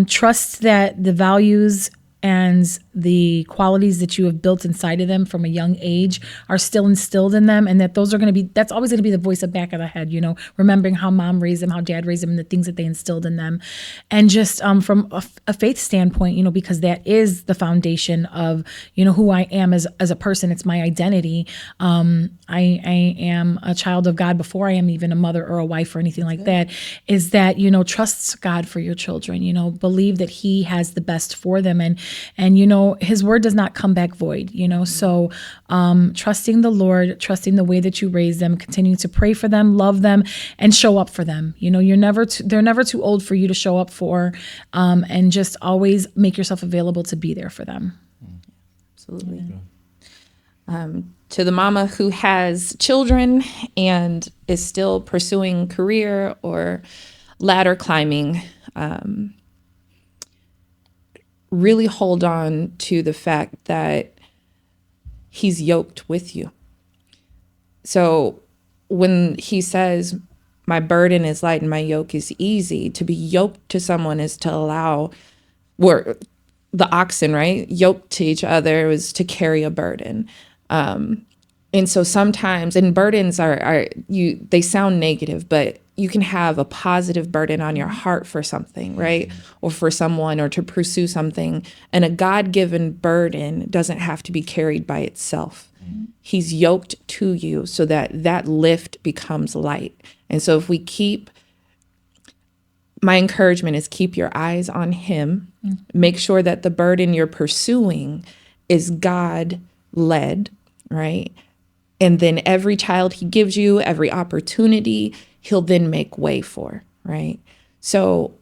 Trust that the values and the qualities that you have built inside of them from a young age are still instilled in them, and that those are going to be, that's always going to be the voice at back of the head, remembering how mom raised them, how dad raised them, and the things that they instilled in them. And just from a faith standpoint, because that is the foundation of, who I am as a person. It's my identity. I am a child of God before I am even a mother or a wife or anything like that, is that, trust God for your children, believe that he has the best for them. And his word does not come back void, so trusting the Lord, trusting the way that you raise them, continuing to pray for them, love them, and show up for them. They're never too old for you to show up for, and just always make yourself available to be there for them. Absolutely. To the mama who has children and is still pursuing career or ladder climbing, really hold on to the fact that he's yoked with you. So when he says, my burden is light and my yoke is easy, to be yoked to someone is to allow, or the oxen, right? Yoked to each other was to carry a burden. And so sometimes, and burdens they sound negative, but you can have a positive burden on your heart for something, right? Or for someone, or to pursue something. And a God-given burden doesn't have to be carried by itself. He's yoked to you so that lift becomes light. And so if we my encouragement is keep your eyes on him. Make sure that the burden you're pursuing is God-led, right? And then every child he gives you, every opportunity, he'll then make way for, right? So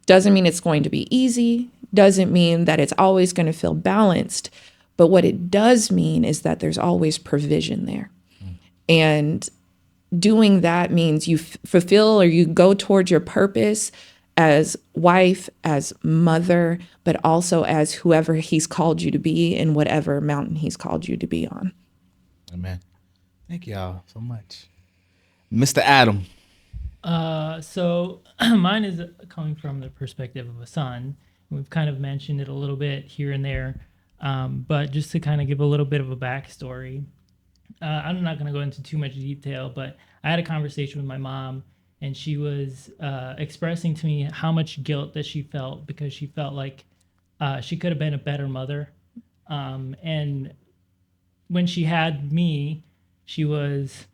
doesn't mean it's going to be easy, doesn't mean that it's always going to feel balanced, but what it does mean is that there's always provision there. And doing that means you fulfill, or you go towards your purpose as wife, as mother, but also as whoever he's called you to be in whatever mountain he's called you to be on. Amen. Thank y'all so much. Mr. Adam. So mine is coming from the perspective of a son. We've kind of mentioned it a little bit here and there, but just to kind of give a little bit of a backstory. I'm not going to go into too much detail, but I had a conversation with my mom, and she was expressing to me how much guilt that she felt because she felt like she could have been a better mother. And when she had me, she was,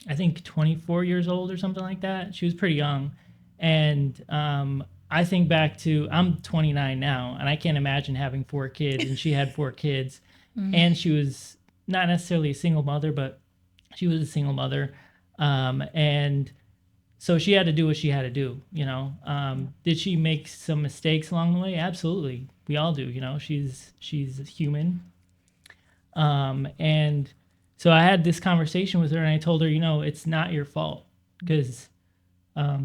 I think, 24 years old or something like that. She was pretty young. And I think back to, I'm 29 now, and I can't imagine having 4 kids, and she had 4 kids. And she was not necessarily a single mother, but she was a single mother. And so she had to do what she had to do, Did she make some mistakes along the way? Absolutely. We all do, she's human. And so I had this conversation with her, and I told her, it's not your fault, because at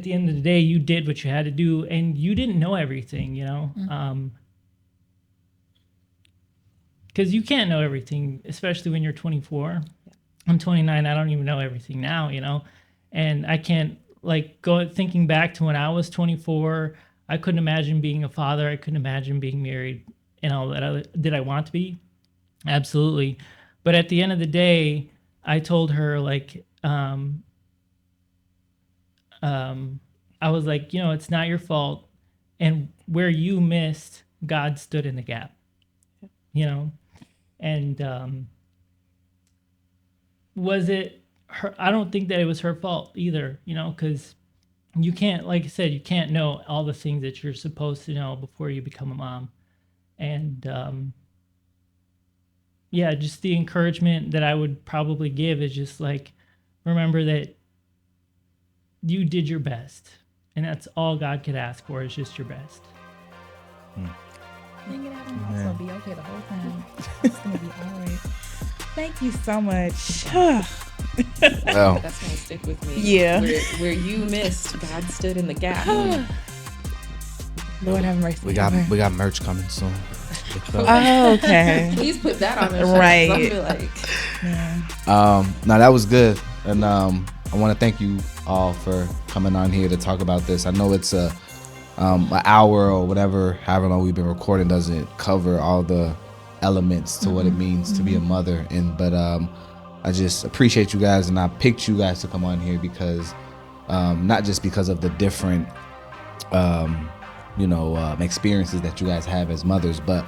the end of the day, you did what you had to do, and you didn't know everything, because you can't know everything, especially when you're 24. I'm 29. I don't even know everything now, and I can't go thinking back to when I was 24. I couldn't imagine being a father. I couldn't imagine being married and all that. Did I want to be? Absolutely. But at the end of the day, I told her I was like, it's not your fault. And where you missed, God stood in the gap, and was it her? I don't think that it was her fault either, because you can't, like I said, you can't know all the things that you're supposed to know before you become a mom. And yeah, just the encouragement that I would probably give is just remember that you did your best, And that's all God could ask for, is just your best. Hang it out and also be okay the whole time. It's gonna be all right. Thank you so much. Well, That's gonna stick with me. Yeah. Where you missed, God stood in the gap. Lord have mercy. we got merch coming soon. Oh, okay. Please put that on the show. Right. I feel like No, that was good, and I want to thank you all for coming on here to talk about this. I know it's an hour or whatever, however long we've been recording, doesn't cover all the elements to what it means to be a mother, but I just appreciate you guys, and I picked you guys to come on here because not just because of the different experiences that you guys have as mothers, but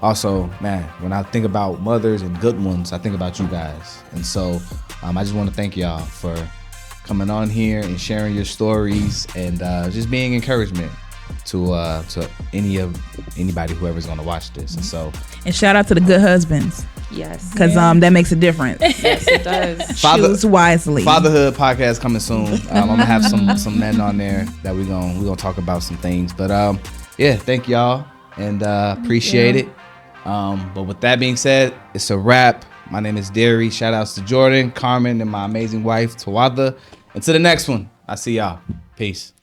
also, man, when I think about mothers and good ones, I think about you guys. And so I just want to thank y'all for coming on here and sharing your stories and just being encouragement to anybody, whoever's going to watch this. And so, And shout out to the good husbands, yes. because that makes a difference. Yes, it does. Choose wisely. Fatherhood podcast coming soon. I'm gonna have some men on there that we're gonna talk about some things. But yeah, thank y'all and appreciate it. But with that being said, it's a wrap. My name is Darry. Shout outs to Jordan, Carmen, and my amazing wife Tawatha. Until the next one, I see y'all. Peace.